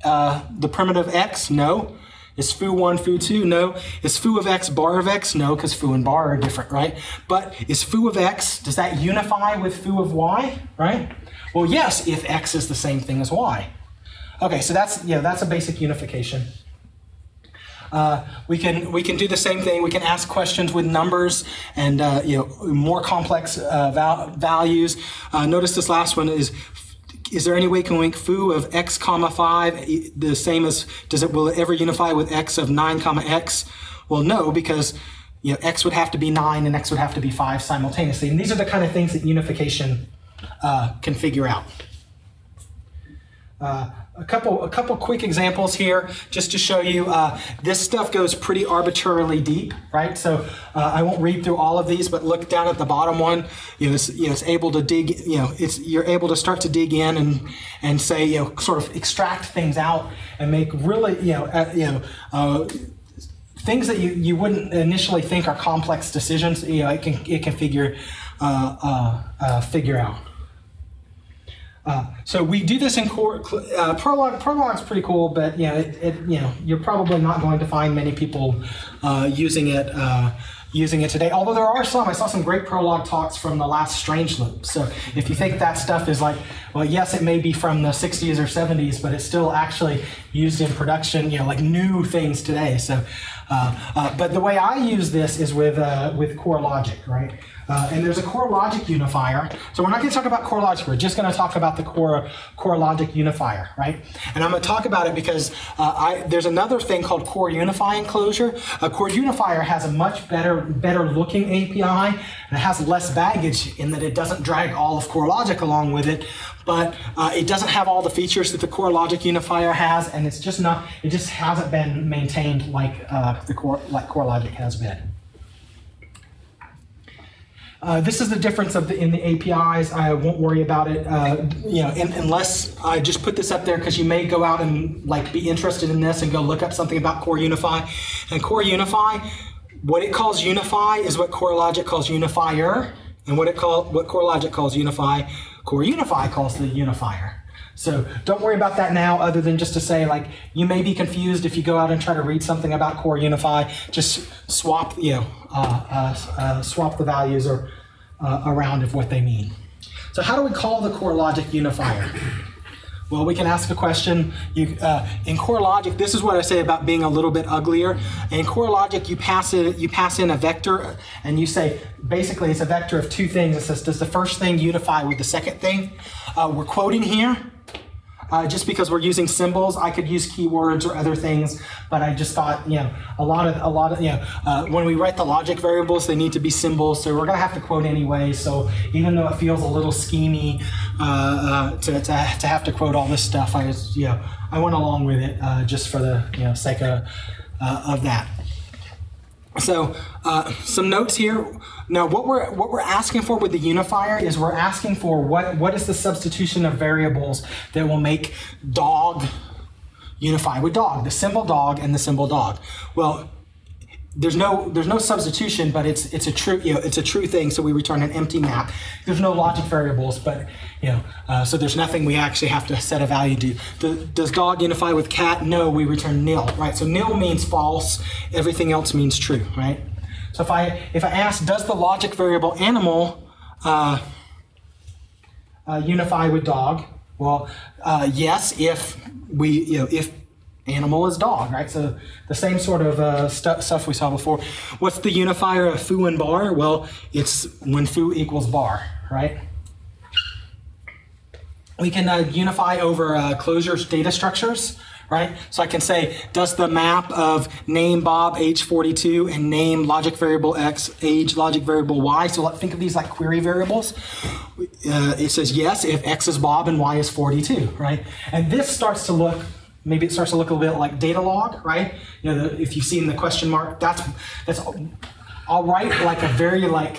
the primitive x? No. Is foo1 foo2? No. Is foo of x bar of x? No, because foo and bar are different, right? But is foo of x, does that unify with foo of y, right? Well, yes, if x is the same thing as y. Okay, so that's a basic unification. We can do the same thing. We can ask questions with numbers and more complex values. Notice this last one is there any way we can make foo of x comma 5 the same as, will it ever unify with x of 9 comma x? Well, no, because x would have to be 9 and x would have to be 5 simultaneously. And these are the kind of things that unification can figure out. A couple quick examples here, just to show you. This stuff goes pretty arbitrarily deep, right? So I won't read through all of these, but look down at the bottom one. It's able to dig. You're able to start to dig in and say, sort of extract things out and make really, things that you wouldn't initially think are complex decisions. It can figure out. So we do this in Prolog. Prolog's pretty cool, but you're probably not going to find many people using it today. Although there are some. I saw some great Prolog talks from the last Strange Loop. So if you think that stuff is like, well, yes, it may be from the 60s or 70s, but it's still actually used in production, like new things today. So, but the way I use this is with core logic, right? And there's a core logic unifier. So we're not going to talk about core logic. We're just going to talk about the core logic unifier, right? And I'm going to talk about it because there's another thing called core unify in Clojure. A core unifier has a much better looking API, and it has less baggage in that it doesn't drag all of core logic along with it. But it doesn't have all the features that the core logic unifier has, and it just hasn't been maintained like core logic has been. This is the difference in the APIs. I won't worry about it, unless I just put this up there, because you may go out and be interested in this and go look up something about core unify. And core unify, what it calls unify is what core logic calls unifier, and what core logic calls unify, core unify calls the unifier. So don't worry about that now, other than just to say, you may be confused if you go out and try to read something about core unify. Just swap, swap the values around of what they mean. So how do we call the core logic unifier? Well, we can ask a question. In core logic, this is what I say about being a little bit uglier. In core logic, you pass in a vector, and you say, basically, it's a vector of two things. It says, does the first thing unify with the second thing? We're quoting here. Just because we're using symbols. I could use keywords or other things, but I just thought, a lot of when we write the logic variables, they need to be symbols, so we're gonna have to quote anyway. So even though it feels a little schemy to have to quote all this stuff, I went along with it just for the sake of that. So some notes here. Now, what we're asking for with the unifier is we're asking for what is the substitution of variables that will make dog unify with dog, the symbol dog and the symbol dog. Well, there's no substitution, but it's a true thing. So we return an empty map. There's no logic variables, but so there's nothing we actually have to set a value to. Does dog unify with cat? No, we return nil, right? So nil means false. Everything else means true, right? So if I ask, does the logic variable animal unify with dog? Well, yes, if animal is dog, right? So the same sort of stuff we saw before. What's the unifier of foo and bar? Well, it's when foo equals bar, right? We can unify over Clojure's data structures, right? So I can say, does the map of name Bob, age 42, and name logic variable X, age logic variable Y, so think of these like query variables. It says yes if X is Bob and Y is 42, right? And this starts to look maybe it starts to look a little bit like data log, right? You know, if you've seen the question mark, that's I'll write like a very like,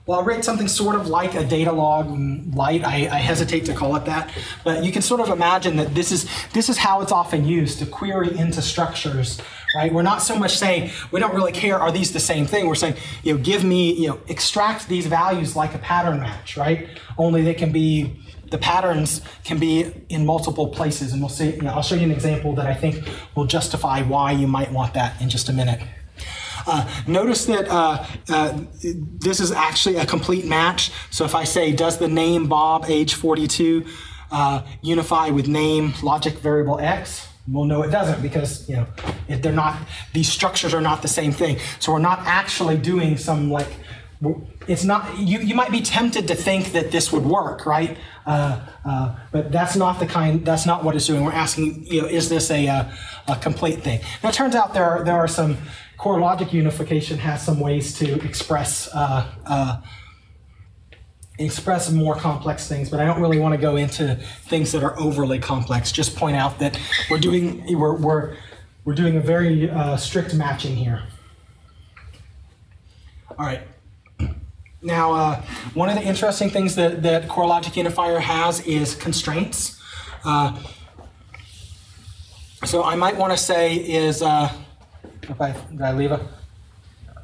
well, I'll write something sort of like a data log light. I hesitate to call it that, but you can sort of imagine that this is how it's often used to query into structures, right? We're not so much saying, we don't really care, are these the same thing? We're saying, you know, give me, you know, extract these values like a pattern match, right? Only they can be, the patterns can be in multiple places, and we'll see, you know, I'll show you an example that I think will justify why you might want that in just a minute. Notice that this is actually a complete match. So if I say, does the name Bob, age 42, unify with name logic variable X? We'll know it doesn't, because, you know, they're not, these structures are not the same thing. So we're not actually doing some like, it's not, you might be tempted to think that this would work, right? But that's not the kind, that's not what it's doing. We're asking, you know, is this a complete thing? Now it turns out there are some, core logic unification has some ways to express more complex things, but I don't really want to go into things that are overly complex. Just point out that we're doing a very strict matching here. All right. Now, one of the interesting things that core logic unifier has is constraints. So I might want to say is did I leave a?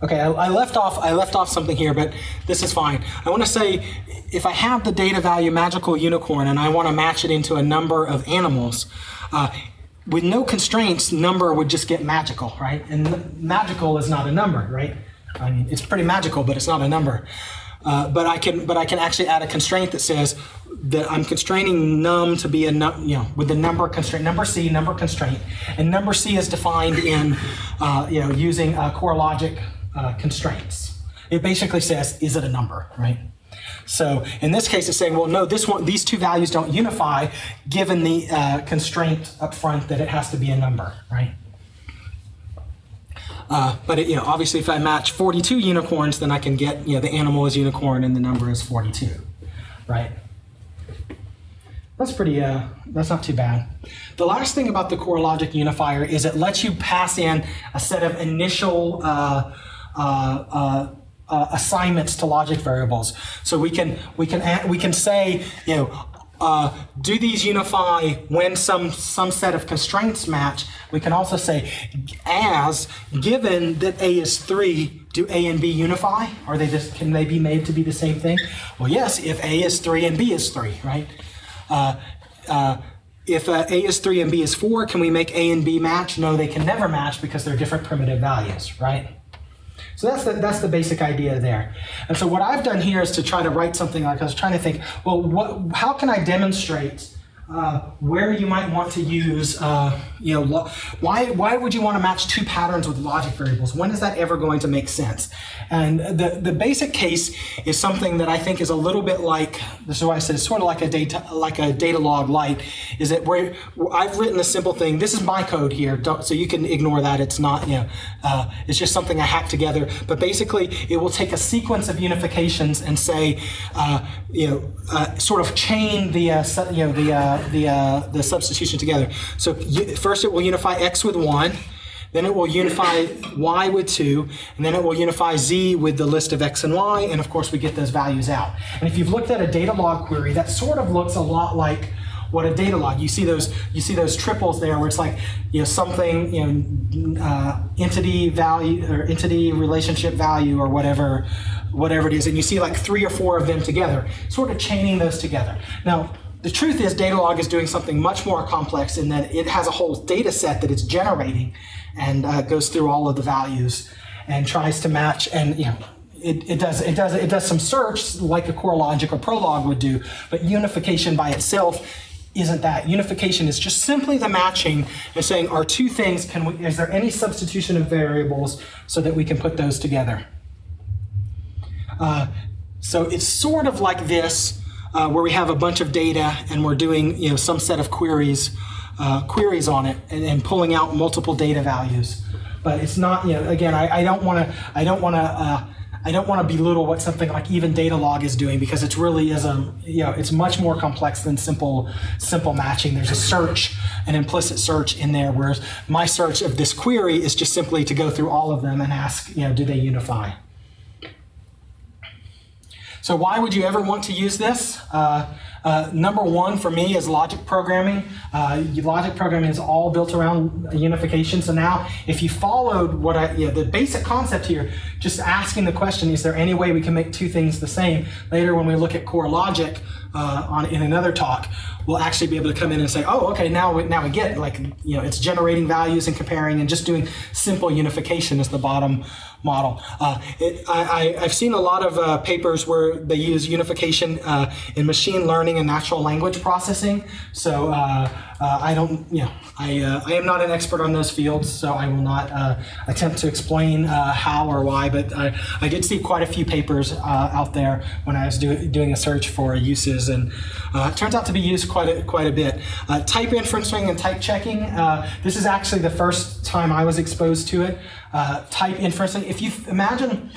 Okay, I left off something here, but this is fine. I want to say, if I have the data value magical unicorn and I want to match it into a number of animals, with no constraints, number would just get magical, right? And magical is not a number, right? I mean, it's pretty magical, but it's not a number. But I can actually add a constraint that says that I'm constraining num to be a you know, with the number constraint, number C, number constraint, and number C is defined in you know, using core logic constraints. It basically says, is it a number, right? So in this case, it's saying, well, no, these two values don't unify, given the constraint up front that it has to be a number, right? But you know, obviously, if I match 42 unicorns, then I can get, you know, the animal is unicorn and the number is 42, right? That's pretty. That's not too bad. The last thing about the core logic unifier is it lets you pass in a set of initial assignments to logic variables. So we can say, you know, do these unify when some set of constraints match? We can also say, as given that A is 3, do A and B unify? Are they just, can they be made to be the same thing? Well, yes, if A is 3 and B is 3, right? If A is 3 and B is 4, can we make A and B match? No, they can never match because they're different primitive values, right? So that's the basic idea there. And so what I've done here is to try to write something like, I was trying to think, well, how can I demonstrate where you might want to use, you know, why would you want to match two patterns with logic variables? When is that ever going to make sense? And the basic case is something that I think is a little bit like, this is why I said it's sort of like a data log light, is that where I've written a simple thing. This is my code here, so you can ignore that. It's not, you know, it's just something I hacked together. But basically, it will take a sequence of unifications and say, you know, sort of chain the, you know, the substitution together. So first it will unify X with 1, then it will unify Y with 2, and then it will unify Z with the list of X and Y, and of course we get those values out. And if you've looked at a data log query, that sort of looks a lot like what a data log. You see those triples there where it's like, you know, something, you know, entity value or entity relationship value or whatever it is, and you see like 3 or 4 of them together, sort of chaining those together. Now, the truth is Datalog is doing something much more complex in that it has a whole data set that it's generating and goes through all of the values and tries to match, and you know, it does some search like a core logic or Prolog would do, but unification by itself isn't that. Unification is just simply the matching and saying, are two things, is there any substitution of variables so that we can put those together? So it's sort of like this, where we have a bunch of data and we're doing, you know, some set of queries on it and pulling out multiple data values. But it's not, you know, again, I don't want to I don't want to belittle what something like even Datalog is doing, because it really is it's much more complex than simple matching. There's a search, an implicit search in there, whereas my search of this query is just simply to go through all of them and ask, do they unify? So why would you ever want to use this? Number one for me is logic programming. Logic programming is all built around unification. So now, if you followed the basic concept here, just asking the question, is there any way we can make two things the same? Later, when we look at core logic in another talk, we'll actually be able to come in and say, oh, okay, now we get it's generating values and comparing and just doing simple unification as the bottom model. I've seen a lot of papers where they use unification in machine learning and natural language processing. So I am not an expert on those fields, so I will not attempt to explain how or why, but I did see quite a few papers out there when I was doing a search for uses, and it turns out to be used quite a bit. Type inferencing and type checking, this is actually the first time I was exposed to it. Type inferencing, if you imagine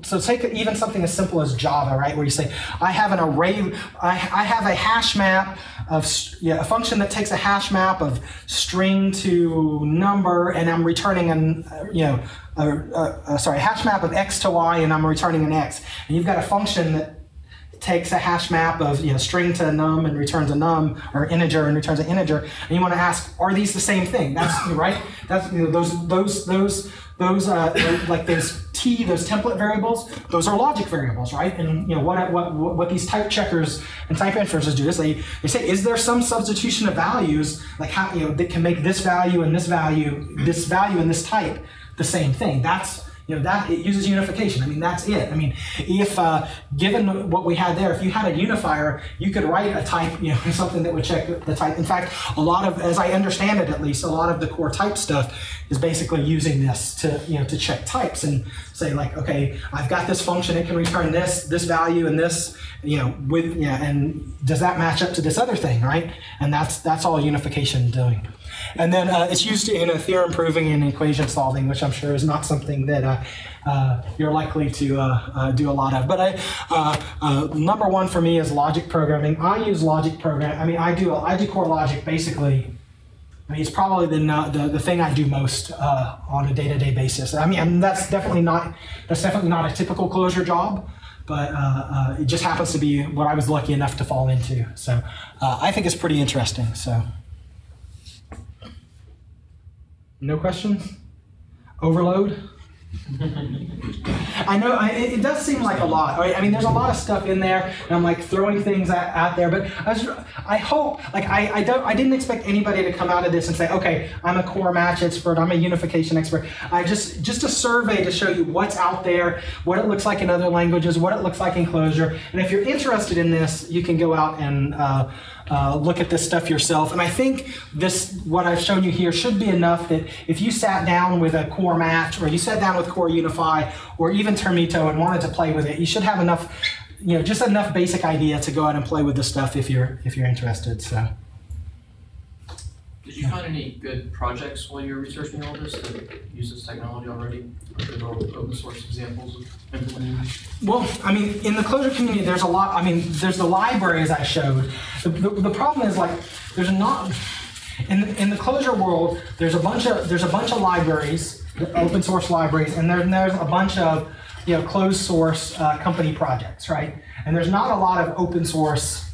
so take even something as simple as Java, right? Where you say, I have an array, I have a hash map of, a function that takes a hash map of string to number, and I'm returning a hash map of x to y, and I'm returning an x. And you've got a function that takes a hash map of string to num and returns a num, or integer and returns an integer, and you want to ask, are these the same thing? That's right. That's those template variables, those are logic variables, right? And what these type checkers and type inferences do is they say, is there some substitution of values, like how that can make this value and this value and this type the same thing? That's that it uses unification. I mean, that's it. I mean, if given what we had there, if you had a unifier, you could write a type, something that would check the type. In fact, a lot of, as I understand it at least, a lot of the core type stuff is basically using this to check types and say, like, okay, I've got this function, it can return this value and this, and does that match up to this other thing, right? And that's all unification doing. And then it's used in a theorem proving and equation solving, which I'm sure is not something that you're likely to do a lot of. But number one for me is logic programming. I use logic programming. I mean, I do core logic basically. I mean, it's probably the thing I do most on a day-to-day basis. I mean, and that's definitely not a typical Clojure job. But it just happens to be what I was lucky enough to fall into. So I think it's pretty interesting. So. No questions? Overload? I know it does seem like a lot. I mean, there's a lot of stuff in there, and I'm like throwing things out there. But I hope, like, I didn't expect anybody to come out of this and say, okay, I'm a core match expert, I'm a unification expert. I just a survey to show you what's out there, what it looks like in other languages, what it looks like in Clojure. And if you're interested in this, you can go out and look at this stuff yourself. And I think what I've shown you here should be enough that if you sat down with a core match, or you sat down with core unify, or even Termito and wanted to play with it, you should have enough, just enough basic idea to go out and play with this stuff if you're interested. So. Did you find any good projects while you were researching all this that use this technology already? Good open source examples of implementing? Well, I mean, in the Clojure community, there's a lot. I mean, there's the libraries I showed. The problem is, like, there's not in the Clojure world. There's a bunch of libraries, open source libraries, and there's a bunch of closed source company projects, right? And there's not a lot of open source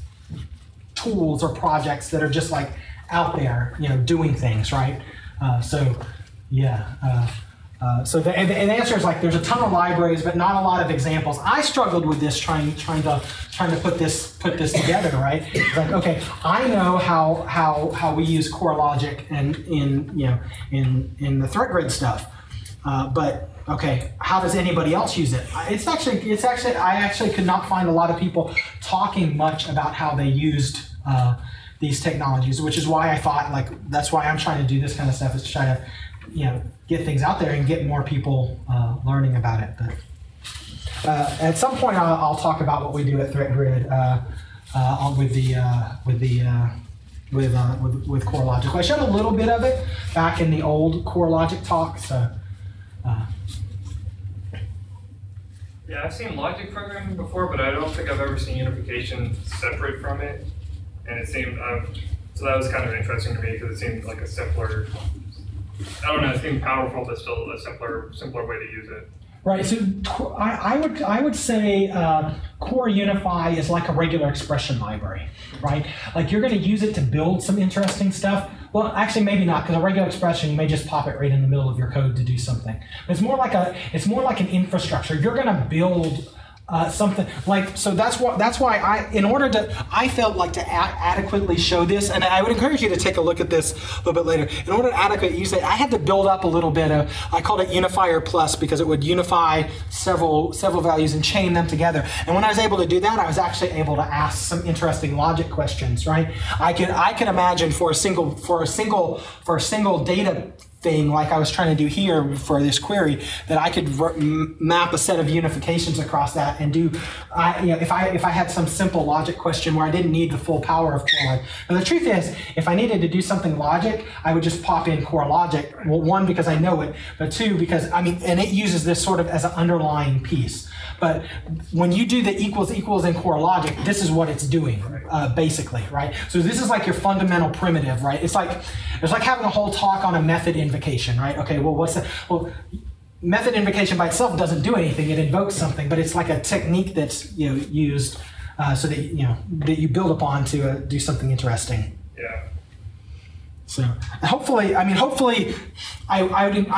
tools or projects that are just like out there, doing things, right? So the answer is, like, there's a ton of libraries, but not a lot of examples. I struggled with this trying to put this together, right? It's like, okay, I know how we use core logic and in the threat grid stuff, but okay, how does anybody else use it? I actually could not find a lot of people talking much about how they used these technologies, which is why I thought, like, that's why I'm trying to do this kind of stuff, is to try to, get things out there and get more people learning about it. But at some point, I'll talk about what we do at ThreatGrid with core logic. I showed a little bit of it back in the old core logic talk. So, Yeah, I've seen logic programming before, but I don't think I've ever seen unification separate from it. And it seemed, so that was kind of interesting to me because it seemed like a simpler, I don't know, it seemed powerful, but still a simpler way to use it. Right, so I would say Core Unify is like a regular expression library, right? Like you're going to use it to build some interesting stuff. Well, actually, maybe not, because a regular expression you may just pop it right in the middle of your code to do something. It's more like an infrastructure. You're going to build something like, so that's why I felt like to adequately show this, and I would encourage you to take a look at this a little bit later. In order to adequately use it, I had to build up a little bit of, I called it Unifier Plus because it would unify several values and chain them together. And when I was able to do that, I was actually able to ask some interesting logic questions, right? I can imagine for a single data thing like I was trying to do here for this query, that I could map a set of unifications across that and do, if I had some simple logic question where I didn't need the full power of core logic. But the truth is, if I needed to do something logic, I would just pop in core logic. Well, one, because I know it, but two, because, and it uses this sort of as an underlying piece. But when you do the equals in core logic, this is what it's doing, basically, right? So this is like your fundamental primitive, right? It's like having a whole talk on a method invocation, right? Okay, well, what's that? Well, method invocation by itself doesn't do anything. It invokes something, but it's like a technique that's used so that that you build upon to do something interesting. Yeah. So hopefully, I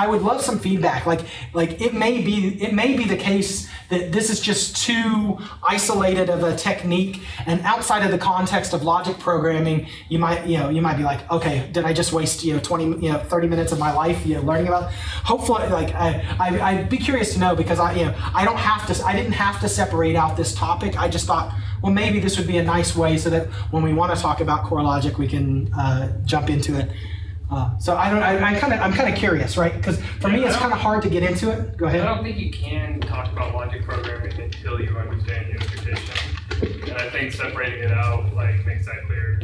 would love some feedback. Like it may be the case that this is just too isolated of a technique, and outside of the context of logic programming, you might be like, okay, did I just waste 30 minutes of my life learning about it? Hopefully, like I'd be curious to know, because I didn't have to separate out this topic. I just thought, well, maybe this would be a nice way so that when we want to talk about core logic, we can jump into it. So I'm kind of curious, right? Because for me, it's kind of hard to get into it. Go ahead. I don't think you can talk about logic programming until you understand unification, and I think separating it out makes that clear.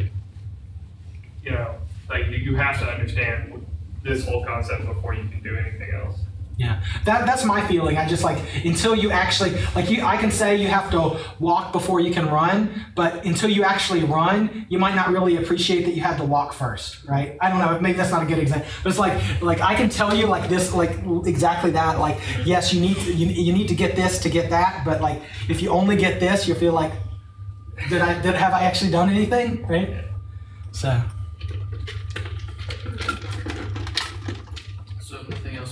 You have to understand this whole concept before you can do anything else. Yeah, that's my feeling. I just until you actually, I can say you have to walk before you can run, but until you actually run, you might not really appreciate that you had to walk first, right? I don't know, maybe that's not a good example, but it's like I can tell you this, exactly that, yes, you need to get this to get that, but if you only get this, you feel like, have I actually done anything, right? So.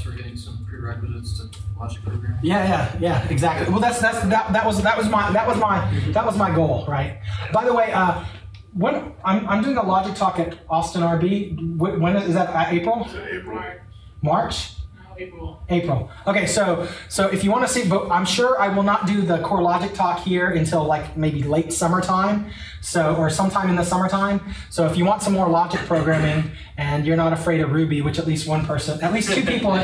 We're getting some prerequisites to logic programming. Yeah, exactly. Well, that was my goal, right? By the way, when I'm doing a logic talk at Austin RB. When is that? April? April. March? No, April. Okay, so if you want to see, but I'm sure I will not do the core logic talk here until maybe late summertime, or sometime in the summertime. So if you want some more logic programming and you're not afraid of Ruby, which at least 3 people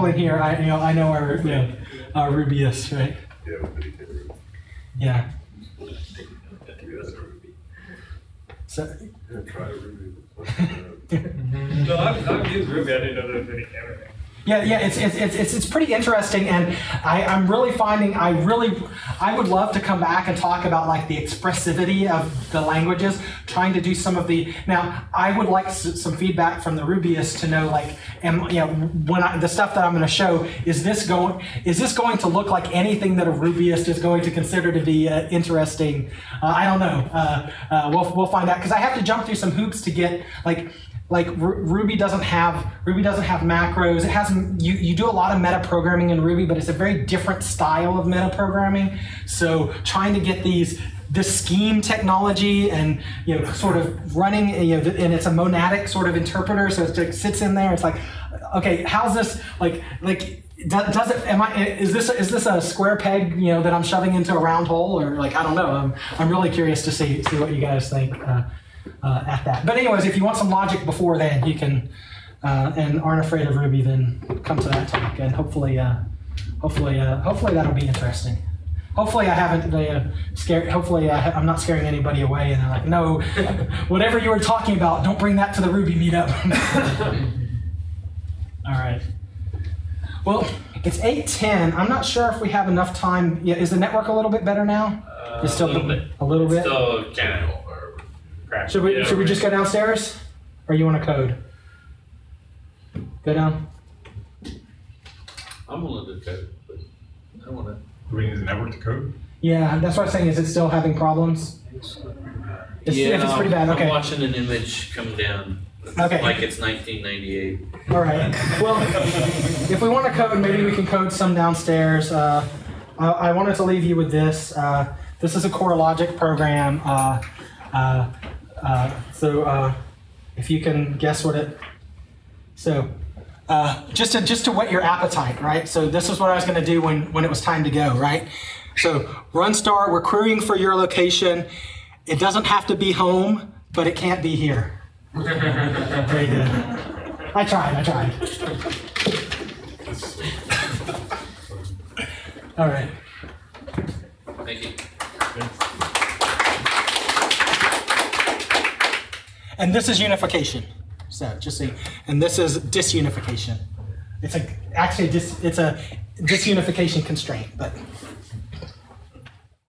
in here, I know are Rubyists, right? Yeah. So. Try Ruby. No, I've used Ruby. I didn't know there was any camera. Yeah, it's pretty interesting, and I'm really finding I would love to come back and talk about the expressivity of the languages, trying to do some of the. Now, I would like some feedback from the Rubyists to know the stuff that I'm going to show, is this going to look like anything that a Rubyist is going to consider to be interesting? I don't know. We'll find out, because I have to jump through some hoops to get Ruby doesn't have macros. It has you do a lot of meta programming in Ruby, but it's a very different style of meta programming. So trying to get this scheme technology and sort of running and it's a monadic sort of interpreter, so it sits in there. It's okay, how's this does it? Is this a square peg that I'm shoving into a round hole, or I don't know. I'm really curious to see what you guys think. At that. But anyways, if you want some logic before then, you can, and aren't afraid of Ruby, then come to that talk, and hopefully that'll be interesting. Hopefully I haven't scared. Hopefully I'm not scaring anybody away, and they're like, no, whatever you were talking about, don't bring that to the Ruby meetup. All right. Well, It's 8:10. I'm not sure if we have enough time. Yeah, is the network a little bit better now? It's still a little bit. A little bit. Still kind of crap. Should we just go downstairs, or you want to code? Go down. I'm willing to code, but I don't want to. Do we need the network to code? Yeah, that's what I'm saying. Is it still having problems? If it's pretty bad, okay. I'm watching an image come down. Okay. Like it's 1998. All right. Well, if we want to code, maybe we can code some downstairs. I wanted to leave you with this. This is a core logic program. So if you can guess what it. So just to whet your appetite, right? So this is what I was going to do when it was time to go, right? So run start. We're querying for your location. It doesn't have to be home, but it can't be here. Very good. I tried. All right. Thank you. And this is unification. So just see. And this is disunification. It's a disunification constraint, but